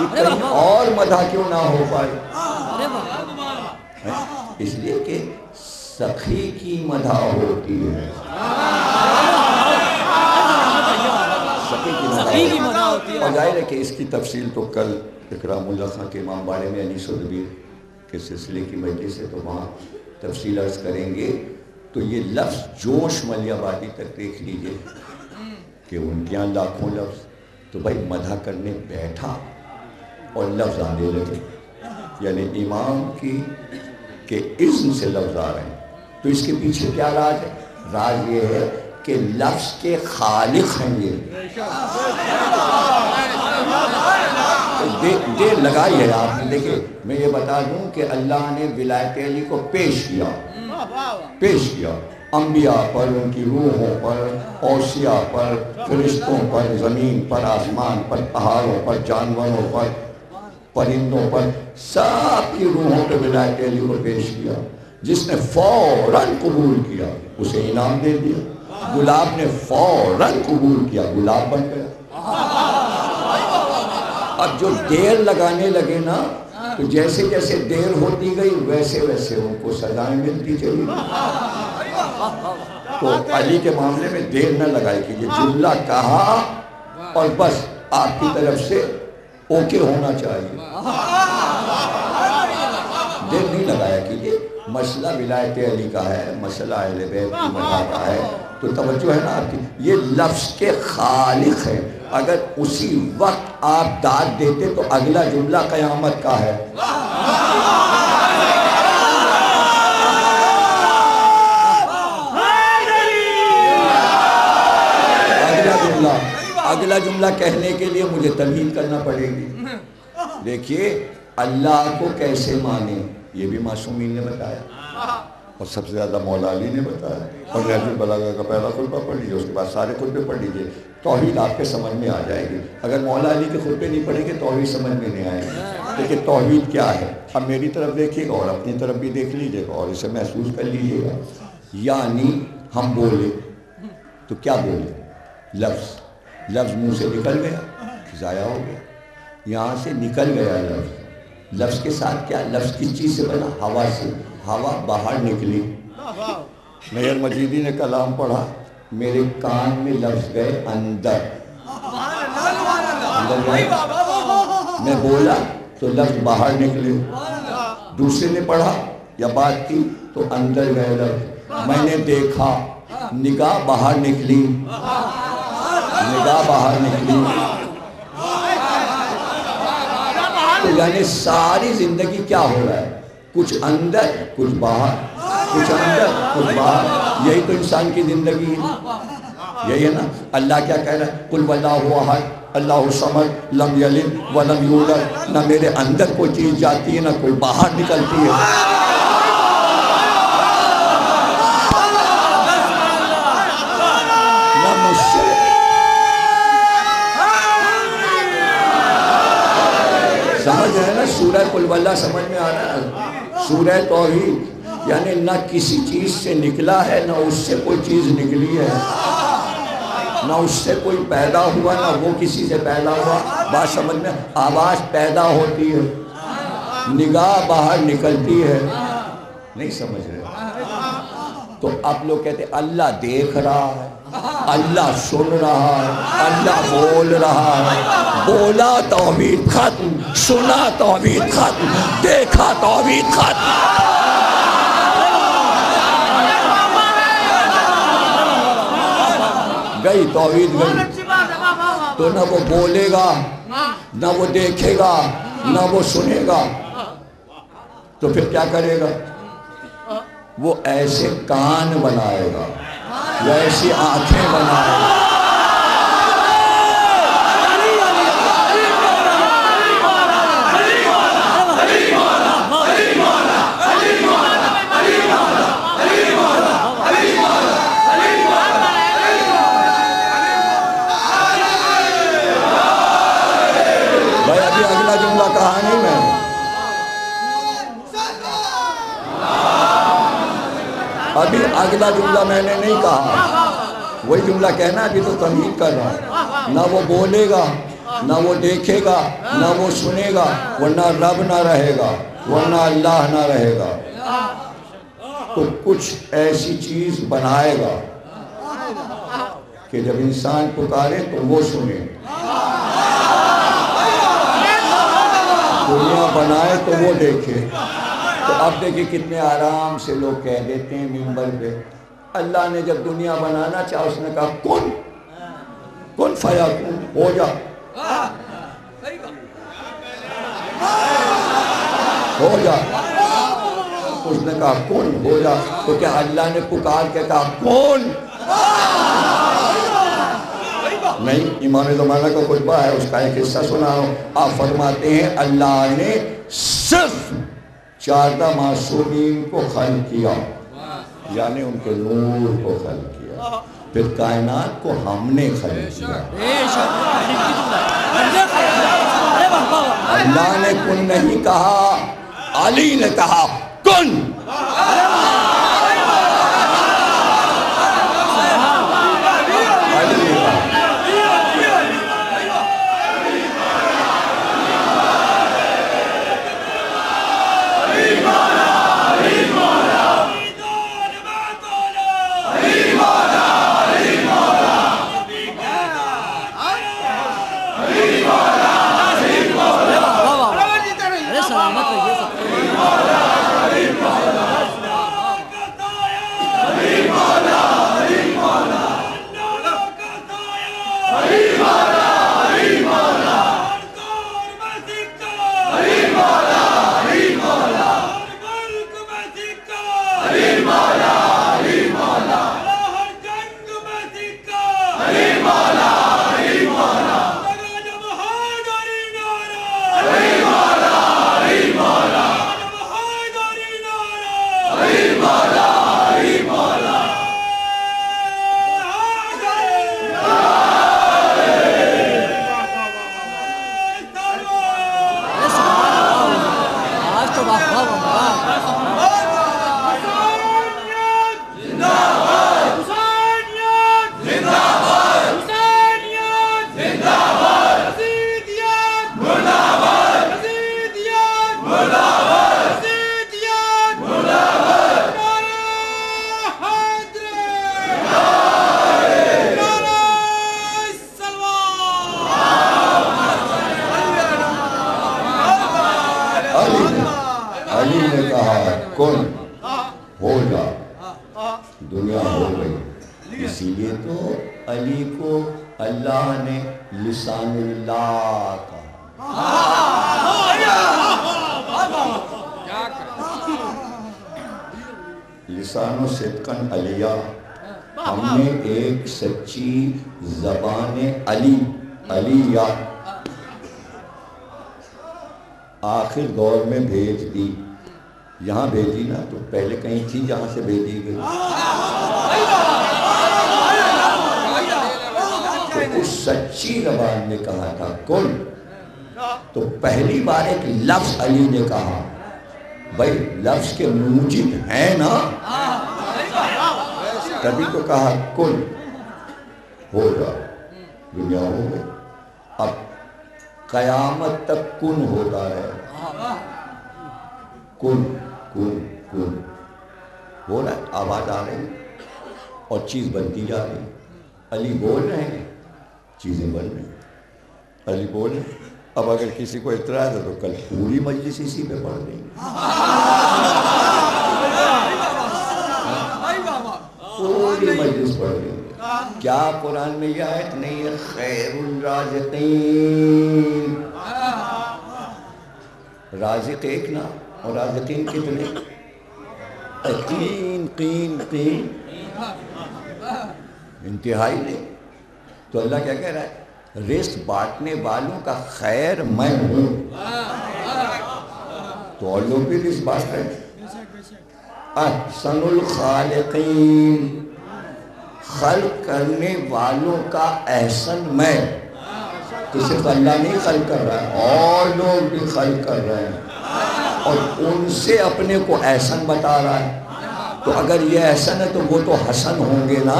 یہ کہیں اور مدح کیوں نہ ہو پائے؟ اس لیے کہ سخی کی مدح ہوتی ہے، سخی کی مدح ہوتی ہے۔ اور ظاہر ہے کہ اس کی تفصیل تو کل اکرام اللہ خان کے امام باڑے میں انیس و دبیر کے سلسلے کی مجلس ہے تو وہاں تفصیل عرض کریں گے۔ تو یہ لفظ جوش ملیہ آبادی تک دیکھ لیجئے کہ ان کے یہاں لاکھوں لفظ، تو بھائی مدح کرنے بیٹھا اور لفظ آنے لگے، یعنی امام کی کہ اذن سے لفظ آ رہے ہیں۔ تو اس کے پیچھے کیا راز ہے؟ راز یہ ہے کہ لفظ کے خالق ہیں یہ، دیر لگائی ہے آپ نے۔ دیکھیں میں یہ بتا دوں کہ اللہ نے ولایت علی کو پیش کیا انبیاء پر، ان کی روحوں پر، اوصیاء پر، فرشتوں پر، زمین پر، آسمان پر، پہاڑوں پر، جانوروں پر، پرندوں پر، سب کی روحوں پہ ولایت علی کو پیش کیا۔ جس نے فوراً قبول کیا اسے انعام دے دیا۔ گلاب نے فوراً قبول کیا، گلاب بن گیا۔ اب جو دیر لگانے لگے نا، تو جیسے جیسے دیر ہوتی گئی ویسے ویسے ان کو سزائیں ملتی چلی۔ تو علی کے معاملے میں دیر نہ لگائی کہ یہ جملہ کہا اور بس آپ کی طرف سے اوکے ہونا چاہیے، دیر نہیں لگایا کہ یہ مسئلہ ولایت علی کا ہے، مسئلہ اہل بیت کی مدح کا ہے۔ تو توجہ ہے نا آپ کی، یہ لفظ کے خالق ہے۔ اگر اسی وقت آپ داد دیتے تو اگلا جملہ قیامت کا ہے۔ اگلا جملہ کہنے کے لیے مجھے تمہید کرنا پڑے گی۔ دیکھیے اللہ کو کیسے مانے یہ بھی معصومین نے بتایا، اور سب سے زیادہ مولا علی نے بتایا۔ اور نہج البلاغہ کا پہلا خطبہ پڑھ لیجیے، اس کے بعد سارے خطبے پڑھ لیجیے، توحید آپ کے سمجھ میں آ جائے گی۔ اگر مولا علی کے خطبے نہیں پڑھیں گے توحید سمجھ میں نہیں آئے گی۔ دیکھیے توحید کیا ہے، اب میری طرف دیکھیے گا اور اپنی طرف بھی دیکھ لیجیے گا اور اسے محسوس کر لیجیے گا۔ یعنی ہم بولے تو کیا بولے؟ لفظ منہ سے نکل گیا، ضائع ہو گیا، یہاں سے نکل گیا لفظ۔ لفظ کے ساتھ کیا؟ لفظ کس چیز سے بنا؟ ہوا سے، ہوا باہر نکلی۔ میئر مجیدی نے کلام پڑھا، میرے کان میں لفظ گئے اندر گئے، میں بولا تو لفظ باہر نکلے۔ دوسرے نے پڑھا یا بات کی تو اندر گئے لفظ۔ میں نے دیکھا، نگاہ باہر نکلی، نگاہ باہر نکلی۔ تو یعنی ساری زندگی کیا ہو رہا ہے؟ کچھ اندر کچھ باہر، کچھ اندر کچھ باہر، یہی تو انسان کی زندگی ہے، یہی ہے نا۔ اللہ کیا کہہ رہا ہے؟ قل واللہ احد اللہ الصمد لم یلد ولم یولد۔ نہ میرے اندر کوئی چیز جاتی ہے نہ کوئی باہر نکلتی ہے۔ سمجھ ہے نا؟ سورہ قل واللہ سمجھ میں آ رہا ہے؟ سورہ توحید یعنی نہ کسی چیز سے نکلا ہے نہ اس سے کوئی چیز نکلی ہے، نہ اس سے کوئی پیدا ہوا نہ وہ کسی سے پیدا ہوا۔ بات سمجھ میں؟ آواز پیدا ہوتی ہے، نگاہ باہر نکلتی ہے، نہیں سمجھ رہے؟ تو آپ لوگ کہتے ہیں اللہ دیکھ رہا ہے، اللہ سن رہا ہے، اللہ بول رہا ہے۔ بولا توحید ختم، سنا توحید ختم، دیکھا توحید ختم۔ گئی توحید گئی۔ تو نہ وہ بولے گا نہ وہ دیکھے گا نہ وہ سنے گا، تو پھر کیا کرے گا؟ وہ ایسے کان بنائے گا یا ایسی آنکھیں بنائے گا۔ بھائی ابھی اگلا جملہ کہا نہیں میں، ابھی اگلا جملہ میں نے نہیں کہا، وہی جملہ کہنا ابھی تو تمہید کر رہا ہوں۔ نہ وہ بولے گا نہ وہ دیکھے گا نہ وہ سنے گا، ورنہ رب نہ رہے گا، ورنہ اللہ نہ رہے گا۔ تو کچھ ایسی چیز بنائے گا کہ جب انسان پکارے تو وہ سنے، دنیا بنائے تو وہ دیکھے۔ تو اب دیکھیں کتنے آرام سے لوگ کہہ دیتے ہیں منبر پہ، اللہ نے جب دنیا بنانا چاہا اس نے کہا کن فیکون، ہو جا، ہو جا، اس نے کہا کن، ہو جا۔ تو کیا اللہ نے پکار کے کہا کون؟ نہیں، امام زمانہ کا خطبہ ہے، اس کا ایک حصہ سنا ہوں۔ آپ فرماتے ہیں اللہ نے صرف 14 معصومین کو خلق کیا، یعنی ان کے نور کو خلق کیا، پھر کائنات کو ہم نے خلق کیا۔ اللہ نے کن نہیں کہا، علی نے کہا کن۔ علی نے کہا کن، ہو جا، دنیا ہو گئی۔ اسی لیے تو علی کو اللہ نے لسان اللہ کہا۔ لسان و صدقن علیہ، ہم نے ایک سچی زبان علیہ آخر دور میں بھیج دی۔ یہاں بھیجی نا تو پہلے کہیں تھی جہاں سے بھیجی گئی، تو اس سچی زبان نے کہا تھا کن۔ تو پہلی بار ایک لفظ علی نے کہا، بھائی لفظ کے موجب ہے نا، تبھی تو کہا کن، ہو جا، دنیا ہو گئی۔ اب قیامت تک کن ہوتا رہے، کن کن کن ہو رہا ہے، آواز آ رہی اور چیز بنتی جا رہی۔ علی بول رہے ہیں، چیزیں بن رہی ہیں، علی بول رہے ہیں۔ اب اگر کسی کو اعتراض ہے تو کل پوری مجلس اسی پہ پڑھ دیں گے، پوری مجلس پڑھ دیں گے۔ کیا قرآن میں یہ آیت نہیں ہے خیر الرازقین؟ رازق ایک نا، اور رازقین کتنے؟ قین انتہائی نہیں۔ تو اللہ کیا کہہ رہا ہے؟ رزق بانٹنے والوں کا خیر میں ہوں۔ تو اور لوگ بھی رزق بانٹ رہے ہیں۔ احسن الخالقین، خلق کرنے والوں کا احسن میں، تو صرف اللہ نہیں خلق کر رہا ہے، اور لوگ بھی خلق کر رہے ہیں، اور ان سے اپنے کو احسن بتا رہا ہے۔ تو اگر یہ احسن ہے تو وہ تو حسن ہوں گے نا۔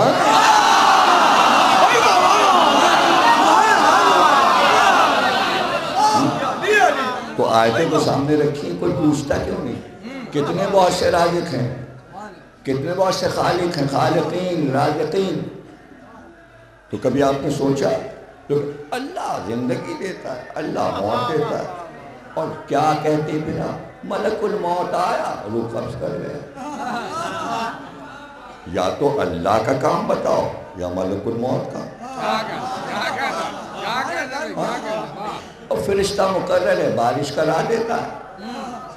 تو آیتیں تو سامنے رکھی ہیں، کوئی پوچھتا کیوں نہیں؟ کتنے بہت سے رازق ہیں، کتنے بہت سے خالق ہیں، خالقین رازقین. تو کبھی آپ نے سوچا تو اللہ زندگی دیتا ہے، اللہ موت دیتا ہے، اور کیا کہتے پھر آپ؟ ملک الموت آیا روح قبض کر گیا. یا تو اللہ کا کام بتاؤ یا ملک الموت کا. اور فرشتہ مقرر ہے، بارش کرا دیتا ہے.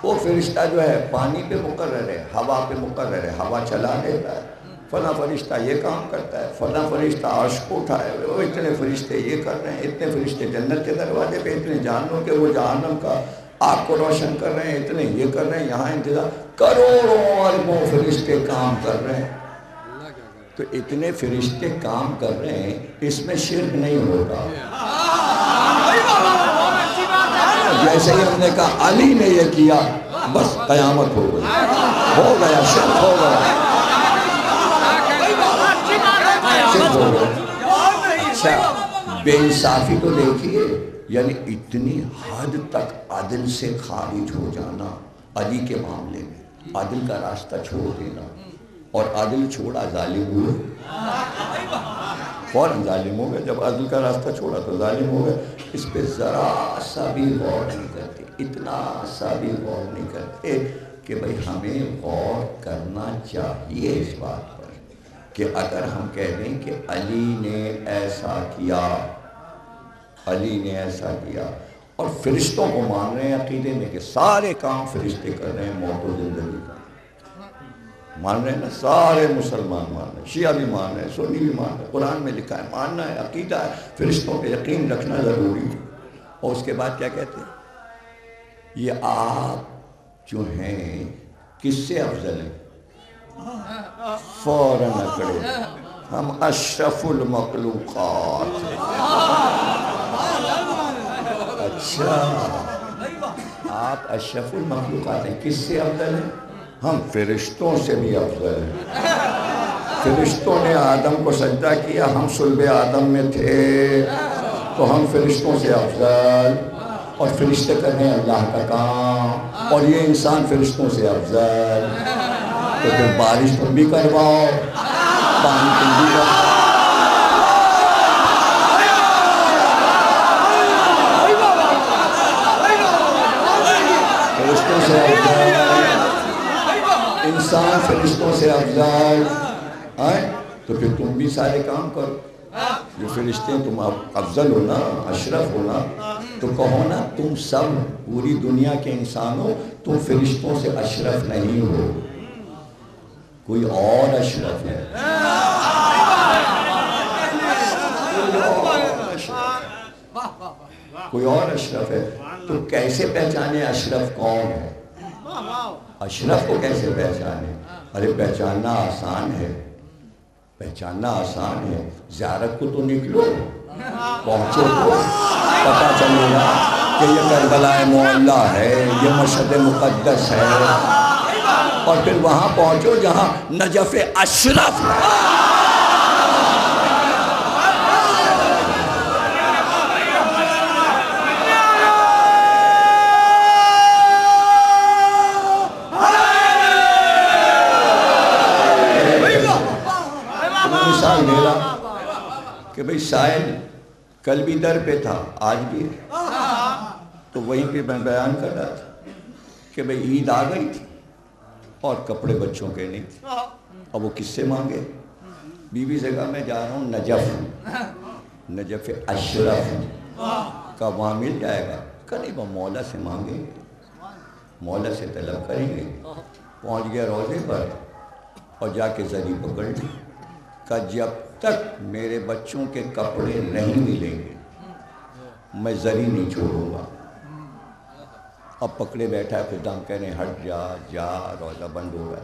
وہ فرشتہ جو ہے پانی پہ مقرر ہے، ہوا پہ مقرر ہے، ہوا چلا دیتا ہے. فلاں فرشتہ یہ کام کرتا ہے، فلاں فرشتہ عرش کو اٹھائے ہوئے، وہ اتنے فرشتے یہ کر رہے ہیں، اتنے فرشتے جنت کے دروازے پہ، اتنے جہنم کے وہ جہنم کا آگ کو روشن کر رہے ہیں، اتنے یہ کر رہے ہیں، یہاں انتظار، کروڑوں اربوں فرشتے کام کر رہے ہیں. تو اتنے فرشتے کام کر رہے ہیں، اس میں شرک نہیں ہوگا. جیسے ہی ہم نے کہا علی نے یہ کیا، بس قیامت ہو گئی، ہو گیا، شرک ہو گیا. اچھا بے انصافی تو دیکھیے، یعنی اتنی حد تک عدل سے خارج ہو جانا. علی کے معاملے میں عدل کا راستہ چھوڑ دینا، اور عدل چھوڑا ظالم ہوئے، فوراً ظالم ہو گئے. جب عدل کا راستہ چھوڑا تو ظالم ہو گئے. اس پہ ذرا سا بھی غور نہیں کرتے، اتنا سا بھی غور نہیں کرتے کہ بھئی ہمیں غور کرنا چاہیے اس بات پر کہ اگر ہم کہہ دیں کہ علی نے ایسا کیا، علی نے ایسا کیا، اور فرشتوں کو مان رہے ہیں عقیدے میں کہ سارے کام فرشتے کر رہے ہیں، موت و زندگی کا مان رہے ہیں نا، سارے مسلمان مان رہے ہیں، شیعہ بھی مان رہے ہیں، سنی بھی مان رہے ہیں، قرآن میں لکھا ہے، ماننا ہے، عقیدہ ہے، فرشتوں پہ یقین رکھنا ضروری ہے. اور اس کے بعد کیا کہتے ہیں؟ یہ آپ جو ہیں کس سے افضل ہیں؟ فوراً اکڑے، ہم اشرف المخلوقات ہیں. اچھا آپ اشرف المخلوقات ہیں، کس سے افضل ہیں؟ ہم فرشتوں سے بھی افضل ہیں. فرشتوں نے آدم کو سجدہ کیا، ہم صلب آدم میں تھے تو ہم فرشتوں سے افضل، اور فرشتے کر رہے ہیں اللہ کا کام، اور یہ انسان فرشتوں سے افضل. تو پھر بارش تم بھی کرواؤ، پانی تم بھی کرواؤ. فرشتوں سے افضل، انسان فرشتوں سے افضل آئے، تو پھر تم بھی سارے کام کرو. جو فرشتے تم افضل ہو نا، اشرف ہو نا، تو کہو نا تم سب پوری دنیا کے انسانوں تم فرشتوں سے اشرف نہیں ہو، کوئی اور اشرف ہے. کوئی اور اشرف ہے. تو کیسے پہچانے اشرف کون ہے؟ اشرف کو کیسے پہچانے؟ ارے پہچاننا آسان ہے، پہچاننا آسان ہے. زیارت کو تو نکلو، پہنچو تو پتہ چلے گا کہ یہ کربلا معلیٰ ہے، یہ مشہد مقدس ہے. اور پھر وہاں پہنچو جہاں نجف اشرف ہے. مثال دے رہا کہ بھئی سائل کل بھی در پہ تھا، آج بھی ہے. تو وہیں پہ میں بیان کر رہا تھا کہ بھئی عید آ گئی تھی اور کپڑے بچوں کے نہیں تھے. اب وہ کس سے مانگے؟ بیوی سے کہا میں جا رہا ہوں نجف اشرف کا، وہاں مل جائے گا. کہیں وہ مولا سے مانگیں گے، مولا سے طلب کریں گے. پہنچ گیا روضے پر اور جا کے زری پکڑ لی. کہ جب تک میرے بچوں کے کپڑے نہیں ملیں گے میں زری نہیں چھوڑوں گا. اب پکڑے بیٹھا ہے، پھر دم کہنے ہٹ جا جا، روزہ بند ہو گیا.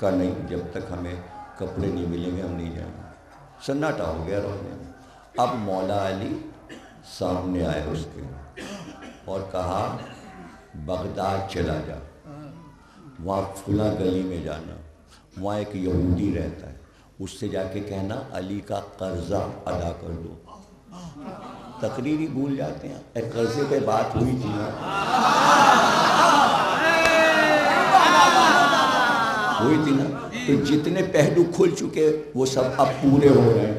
کہا نہیں، جب تک ہمیں کپڑے نہیں ملیں گے ہم نہیں جائیں گے. سناٹا ہو گیا روزے میں. اب مولا علی سامنے آئے اس کے اور کہا بغداد چلا جا، وہاں فلاں گلی میں جانا، وہاں ایک یہودی رہتا ہے، اس سے جا کے کہنا علی کا قرضہ ادا کر دو. تقریری بھول جاتے ہیں. ایک قرضے پہ بات ہوئی تھی نا, تو جتنے پہلو کھل چکے وہ سب اب پورے ہو رہے ہیں.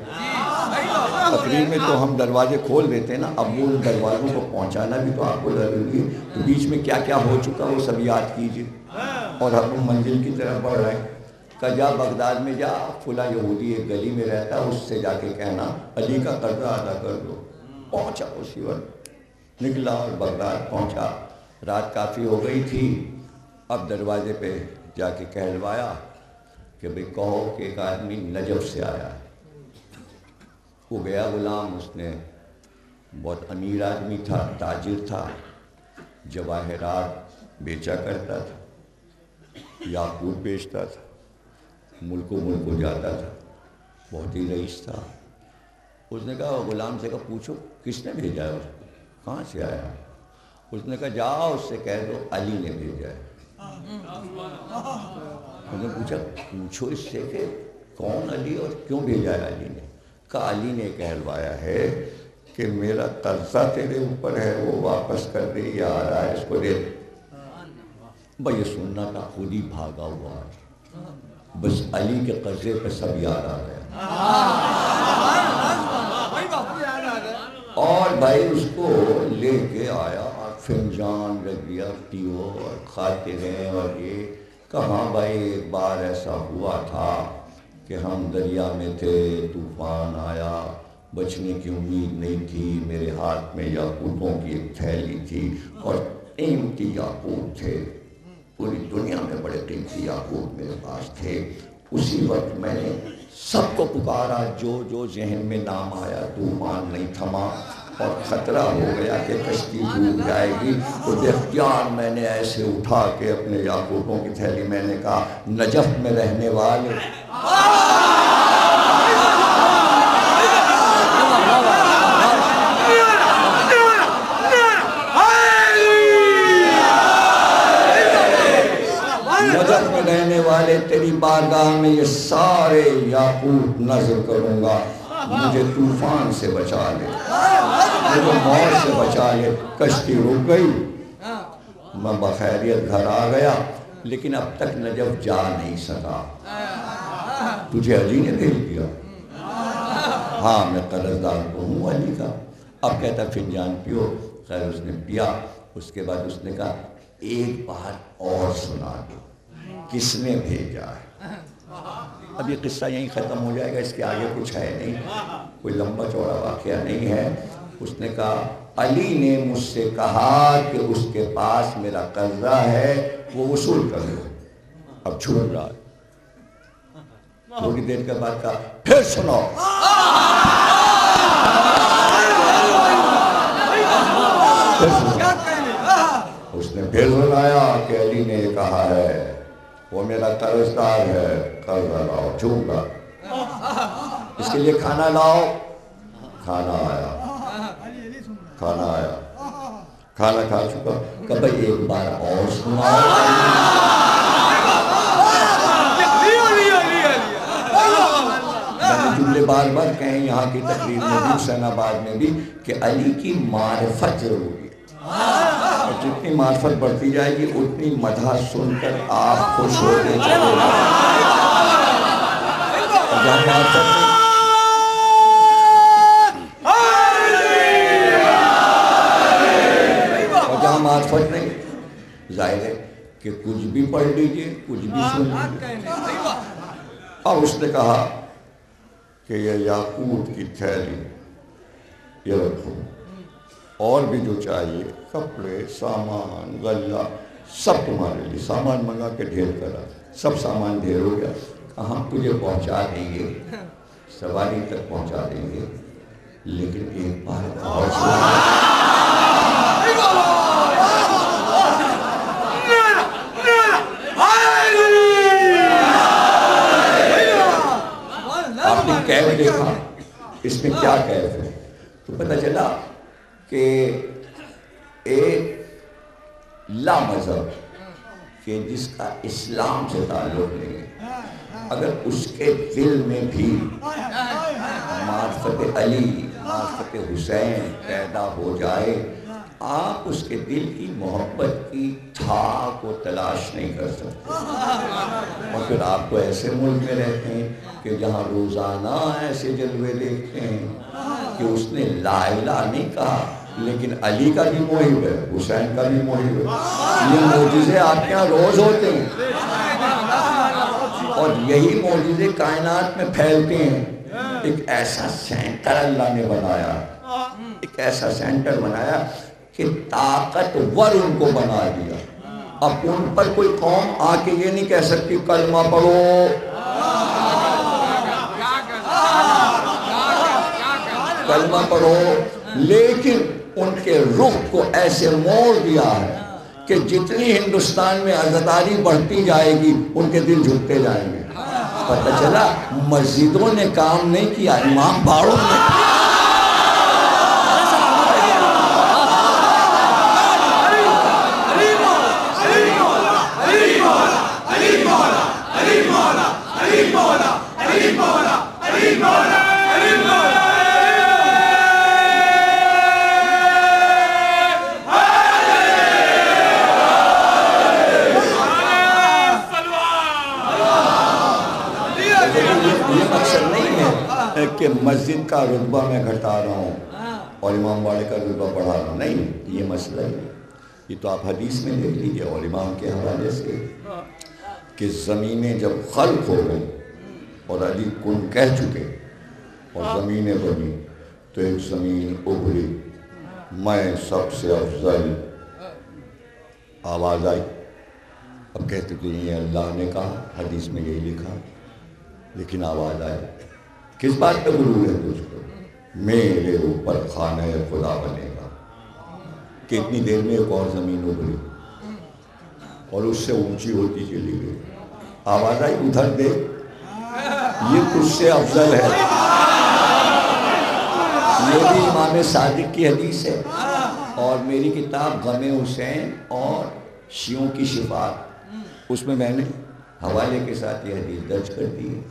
تقریر میں تو ہم دروازے کھول دیتے ہیں نا, اب وہ دروازوں کو پہنچانا بھی تو آپ کو ضروری ہے. تو بیچ میں کیا کیا ہو چکا وہ سب یاد کیجیے, اور ہم منزل کی طرف بڑھ رہے ہیں. کہ جا بغداد میں جا, فلاں یہودی ایک گلی میں رہتا ہے, اس سے جا کے کہنا علی کا قرضہ ادا کر دو. پہنچا اسی وقت, نکلا اور بغداد پہنچا. رات کافی ہو گئی تھی. اب دروازے پہ جا کے کہلوایا کہ بھئی کہو کہ ایک آدمی نجف سے آیا ہے. وہ گیا غلام, اس نے بہت امیر آدمی تھا, تاجر تھا, جواہرات بیچا کرتا تھا, یاقوت بیچتا تھا, ملکوں جاتا تھا, بہت ہی رئیس تھا. اس نے کہا غلام سے کہا پوچھو کس نے بھیجا ہے اس کو, کہاں سے آیا. اس نے کہا جاؤ اس سے کہہ دو علی نے بھیجا ہے. اس نے پوچھا پوچھو اس سے کہ کون علی اور کیوں بھیجا ہے علی نے. کہا علی نے کہلوایا ہے کہ میرا قرضہ تیرے اوپر ہے, وہ واپس کر دے, یہ آ رہا ہے اس کو دے. بھائی یہ سننا تھا, خود ہی بھاگا ہوا ہے. بس علی کے قرضے پہ سب یاد آ گیا, اور بھائی اس کو لے کے آیا اور فنجان رکھ دیا, پیو اور کھاتے رہے. اور یہ کہاں بھائی ایک بار ایسا ہوا تھا کہ ہم دریا میں تھے, طوفان آیا, بچنے کی امید نہیں تھی, میرے ہاتھ میں یاقوتوں کی ایک تھیلی تھی اور قیمتی یاقوت تھے, پوری دنیا میں بڑے قیمتی یاقوت میرے پاس تھے. اسی وقت میں نے سب کو پکارا, جو ذہن میں نام آیا, طوفان نہیں تھما اور خطرہ ہو گیا کہ کشتی ڈوب جائے گی. تو بے اختیار میں نے ایسے اٹھا کے اپنے یاقوتوں کی تھیلی, میں نے کہا نجف میں رہنے والے نجف میں رہنے والے تیری بارگاہ میں یہ سارے یاقوت نذر کروں گا, مجھے طوفان سے بچا لے, مجھے موت سے بچا لے. کشتی رک گئی, میں بخیریت گھر آ گیا, لیکن اب تک نجف جا نہیں سکا. تجھے علی نے بھیج دیا. ہاں میں قرضدار تو ہوں علی کا. اب کہتا فنجان پیو. خیر اس نے پیا. اس کے بعد اس نے کہا ایک بات اور سنا دو, کس نے بھیجا ہے. اب یہ قصہ یہیں ختم ہو جائے گا, اس کے آگے کچھ ہے نہیں, کوئی لمبا چوڑا واقعہ نہیں ہے. اس نے کہا علی نے مجھ سے کہا کہ اس کے پاس میرا قرضہ ہے, وہ وصول کر لو. اب چھوٹ رہا ہے. تھوڑی دیر کے بعد کہا پھر سنو. اس نے پھر سنایا کہ علی نے یہ کہا ہے, وہ میرا قرضدار ہے, قرضہ لاؤ. جھوٹا. اس کے لیے کھانا لاؤ. کھانا آیا. کھانا کھا چکا. کہ بھئی ایک بار اور سناؤ. میں نے جملے بار بار کہیں یہاں کی تقریر میں بھی, حسین آباد میں بھی, کہ علی کی معرفت ضروری ہے, اور جتنی معرفت بڑھتی جائے گی اتنی مدح سن کر آپ خوش ہوتے چلے گا. جہاں معرفت نہیں, ظاہر ہے کہ کچھ بھی پڑھ لیجئے, کچھ بھی سن لیجئے. اور اس نے کہا کہ یہ یاقوت کی تھیلی یہ رکھو, اور بھی جو چاہیے, کپڑے, سامان, غلہ, سب تمہارے لیے. سامان منگا کے ڈھیر کرا. سب سامان ڈھیر ہو گیا. ہم تجھے پہنچا دیں گے, سواری تک پہنچا دیں گے, لیکن ایک بار اور آپ نے کیف دیکھا, اس میں کیا کیف ہے, تو پتہ چلا کہ ایک لا مذہب کہ جس کا اسلام سے تعلق نہیں ہے, اگر اس کے دل میں بھی معرفت علی، معرفت حسین پیدا ہو جائے، آپ اس کے دل کی محبت کی تھا کو تلاش نہیں کر سکتے۔ اور پھر آپ تو ایسے ملک میں رہتے ہیں کہ جہاں روزانہ ایسے جلوے دیکھتے ہیں کہ اس نے لا الہ نہیں کہا لیکن علی کا بھی محب ہے، حسین کا بھی محب ہے۔ یہ معجزے آپ کے یہاں روز ہوتے ہیں، اور یہی معجزے کائنات میں پھیلتے ہیں۔ ایک ایسا سینٹر اللہ نے بنایا، ایک ایسا سینٹر بنایا کہ طاقتور ان کو بنا دیا۔ اب ان پر کوئی قوم آ کے یہ نہیں کہہ سکتی کلمہ پڑھو، کلمہ پڑھو، لیکن ان کے رخ کو ایسے موڑ دیا ہے کہ جتنی ہندوستان میں عزاداری بڑھتی جائے گی ان کے دل جھکتے جائیں گے۔ پتہ چلا مسجدوں نے کام نہیں کیا، امام باڑوں نے۔ یہ مقصد نہیں ہے کہ مسجد کا رتبہ میں گھٹا رہا ہوں اور امام باڑے کا رتبہ بڑھا رہا ہوں، نہیں، یہ مسئلہ ہی نہیں۔ یہ تو آپ حدیث میں دیکھ لیجئے اور امام کے حوالے سے کہ زمینیں جب خلق ہو گئی اور علی کن کہہ چکے اور زمینیں بنی تو ایک زمین ابھری، میں سب سے افضل، آواز آئی۔ اب کہتے کہ یہ اللہ نے کہا، حدیث میں یہی لکھا، لیکن آواز آئی۔ کس بات پہ غرور ہے تجھ کو؟ میرے اوپر خانہ خدا بنے گا، کہ اتنی دیر میں ایک اور زمین ابھری اور اس سے اونچی ہوتی چلی گئی۔ آواز آئی ادھر دیکھ، یہ تجھ سے افضل ہے۔ یہ بھی امام صادق کی حدیث ہے، اور میری کتاب غم حسین اور شیعوں کی شفاعت، اس میں نے حوالے کے ساتھ یہ حدیث درج کر دی ہے۔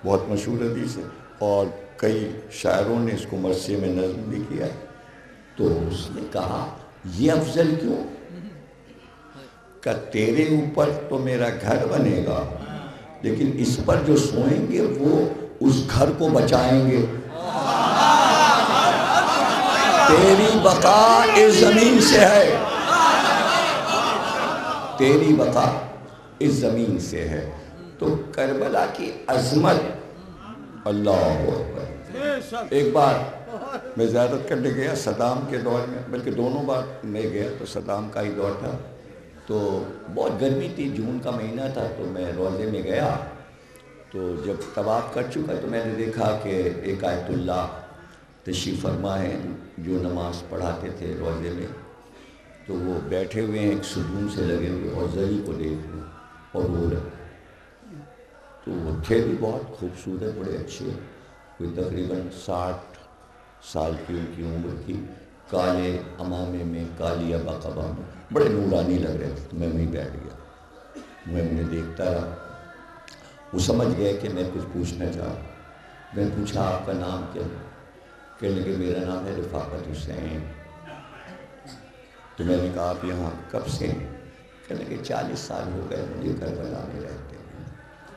بہت مشہور حدیث ہے اور کئی شاعروں نے اس کو مرثیے میں نظم بھی کیا ہے۔ تو اس نے کہا یہ افضل کیوں؟ کہ تیرے اوپر تو میرا گھر بنے گا، لیکن اس پر جو سوئیں گے وہ اس گھر کو بچائیں گے۔ تیری بقا اس زمین سے ہے، تیری بقا اس زمین سے ہے۔ تو کربلا کی عظمت، اللہ اکبر۔ ایک بار میں زیارت کرنے گیا صدام کے دور میں، بلکہ دونوں بار میں گیا، تو صدام کا ہی دور تھا، تو بہت گرمی تھی، جون کا مہینہ تھا، تو میں روضے میں گیا۔ تو جب طواف کر چکا تو میں نے دیکھا کہ ایک آیت اللہ تشریف فرما ہے جو نماز پڑھاتے تھے روضے میں، تو وہ بیٹھے ہوئے ہیں ایک سجون سے لگے ہوئے اور زری کو دیکھ رہے اور رو رہے۔ تو وہ تھے بھی بہت خوبصورت، بڑے اچھے، کوئی تقریباً 60 سال کی ان کی عمر کی، کالے امامے میں کالی ابا قبا میں، بڑے نورانی لگ رہے تھے۔ تو میں وہیں بیٹھ گیا، میں انہیں دیکھتا رہا۔ وہ سمجھ گئے کہ میں کچھ پوچھنا چاہا۔ میں نے پوچھا آپ کا نام کیا؟ کہنے لگے میرا نام ہے رفاقت حسین۔ تو میں نے کہا آپ یہاں کب سے ہیں؟ کہنے لگے 40 سال ہو گئے مجھے کربلا میں رہتے ہیں۔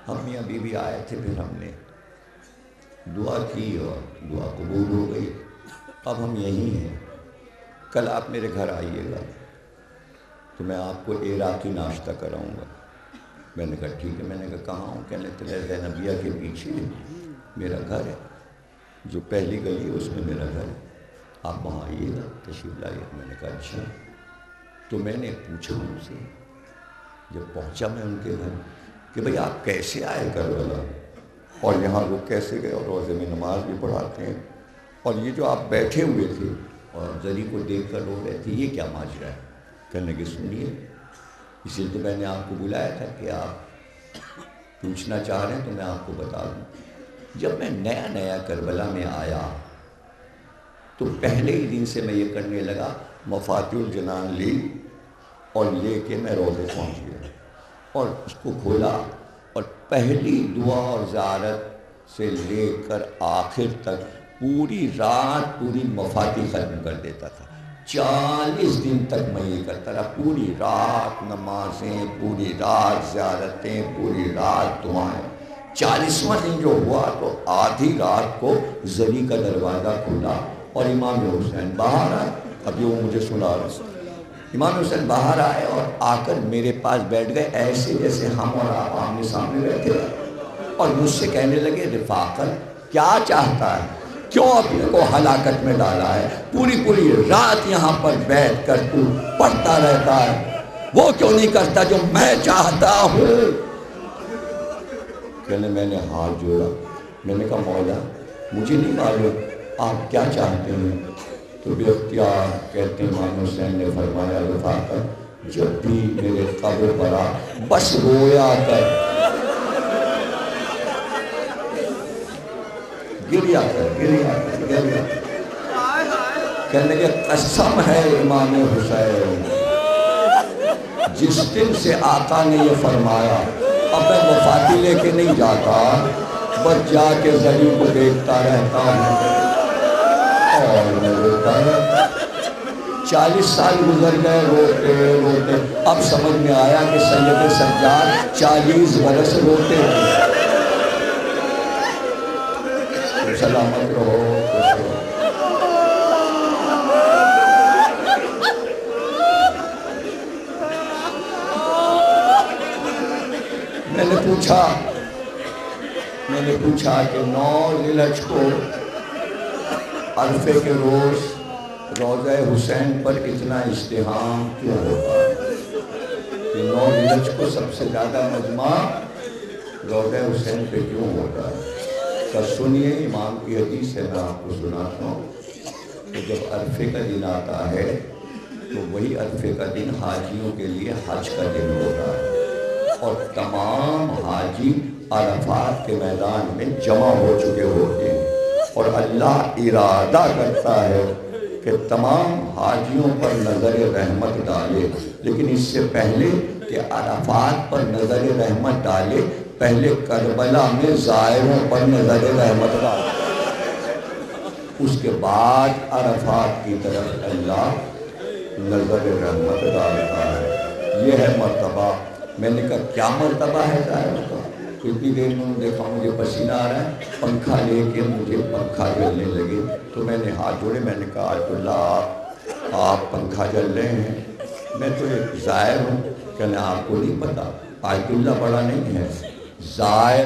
ہم میاں بیوی آئے تھے، پھر ہم نے دعا کی اور دعا قبول ہو گئی، اب ہم یہی ہیں، کل آپ میرے گھر آئیے گا تو میں آپ کو عراقی ناشتہ کراؤں گا۔ میں نے کہا ٹھیک ہے۔ میں نے کہا کہاں ہوں؟ کہنے لگے زینبیہ کے پیچھے میرا گھر ہے، جو پہلی گلی ہے اس میں میرا گھر ہے، آپ وہاں آئیے گا، تشریف لائیے۔ میں نے کہا اچھا۔ تو میں نے پوچھا ان سے جب پہنچا میں ان کے گھر کہ بھئی آپ کیسے آئے کربلا اور یہاں رک کیسے گئے اور روزے میں نماز بھی پڑھاتے ہیں، اور یہ جو آپ بیٹھے ہوئے تھے اور زری کو دیکھ کر رو رہے تھے، یہ کیا ماجرا ہے؟ کہنے لگے سنیے، اس لیے تو میں نے آپ کو بلایا تھا کہ آپ پوچھنا چاہ رہے ہیں تو میں آپ کو بتا دوں۔ جب میں نیا نیا کربلا میں آیا تو پہلے ہی دن سے میں یہ کرنے لگا، مفاتیح الجنان لی اور لے کے میں روزے پہنچ گیا اور اس کو کھولا، اور پہلی دعا اور زیارت سے لے کر آخر تک پوری رات پوری مفاتی ختم کر دیتا تھا. 40 دن تک میں یہ کرتا رہا، پوری رات نمازیں، پوری رات زیارتیں، پوری رات دعائیں. 40واں دن جو ہوا تو آدھی رات کو زری کا دروازہ کھلا اور امام حسین باہر آئے. ابھی وہ مجھے سنا رہا. امام حسین باہر آئے اور آ کر میرے پاس بیٹھ گئے، ایسے جیسے ہم اور آپ آمنے سامنے بیٹھے، اور مجھ سے کہنے لگے رفاقت کیا چاہتا ہے، کیوں اپنے کو ہلاکت میں ڈالا ہے، پوری رات یہاں پر بیٹھ کر تو پڑھتا رہتا ہے، وہ کیوں نہیں کرتا جو میں چاہتا ہوں. کہنے میں نے ہاتھ جوڑا، میں نے کہا مولا مجھے نہیں معلوم آپ کیا چاہتے ہیں. تو بے اختیار کہتے ہیں امام حسین نے فرمایا رفاقت جب بھی میرے قبر پر آ بس رویا کر، گریا کر. کہنے لگے قسم ہے امام حسین، جس دن سے آقا نے یہ فرمایا اب میں وفاتی لے کے نہیں جاتا، بس جا کے زری کو دیکھتا رہتا ہوں اور میں روتا رہتا. 40 سال گزر گئے روتے. اب سمجھ میں آیا کہ سید سجاد 40 برس روتے تھے. سلامت رہو، خوش رہو. میں نے پوچھا کہ 9 ذی الحج کو عرفے کے روز روضہ حسین پر اتنا ازدحام کیوں ہوتا ہے، کہ 9 ذی الحج کو سب سے زیادہ مجمع روضہ حسین پہ کیوں ہوتا ہے. تو سنیے امام کی حدیث ہے، میں آپ کو سناتا ہوں کہ جب عرفے کا دن آتا ہے تو وہی عرفے کا دن حاجیوں کے لیے حج کا دن ہوتا ہے، اور تمام حاجی عرفات کے میدان میں جمع ہو چکے ہوتے ہیں، اور اللہ ارادہ کرتا ہے کہ تمام حاجیوں پر نظر رحمت ڈالے. لیکن اس سے پہلے کہ عرفات پر نظر رحمت ڈالے، پہلے کربلا میں زائروں پر نظر رحمت ڈالے، اس کے بعد عرفات کی طرف اللہ نظر رحمت ڈالتا ہے. یہ ہے مرتبہ. میں نے کہا کیا مرتبہ ہے ظاہر کا؟ اتنی دیر میں دیکھا مجھے پسینہ آ رہا ہے، پنکھا لے کے مجھے پنکھا جلنے لگے. تو میں نے ہاتھ جوڑے، میں نے کہا آیت اللہ آپ پنکھا جل رہے ہیں، میں تو ایک زائر ہوں. کہنے آپ کو نہیں پتا آیت اللہ بڑا نہیں ہے، زائر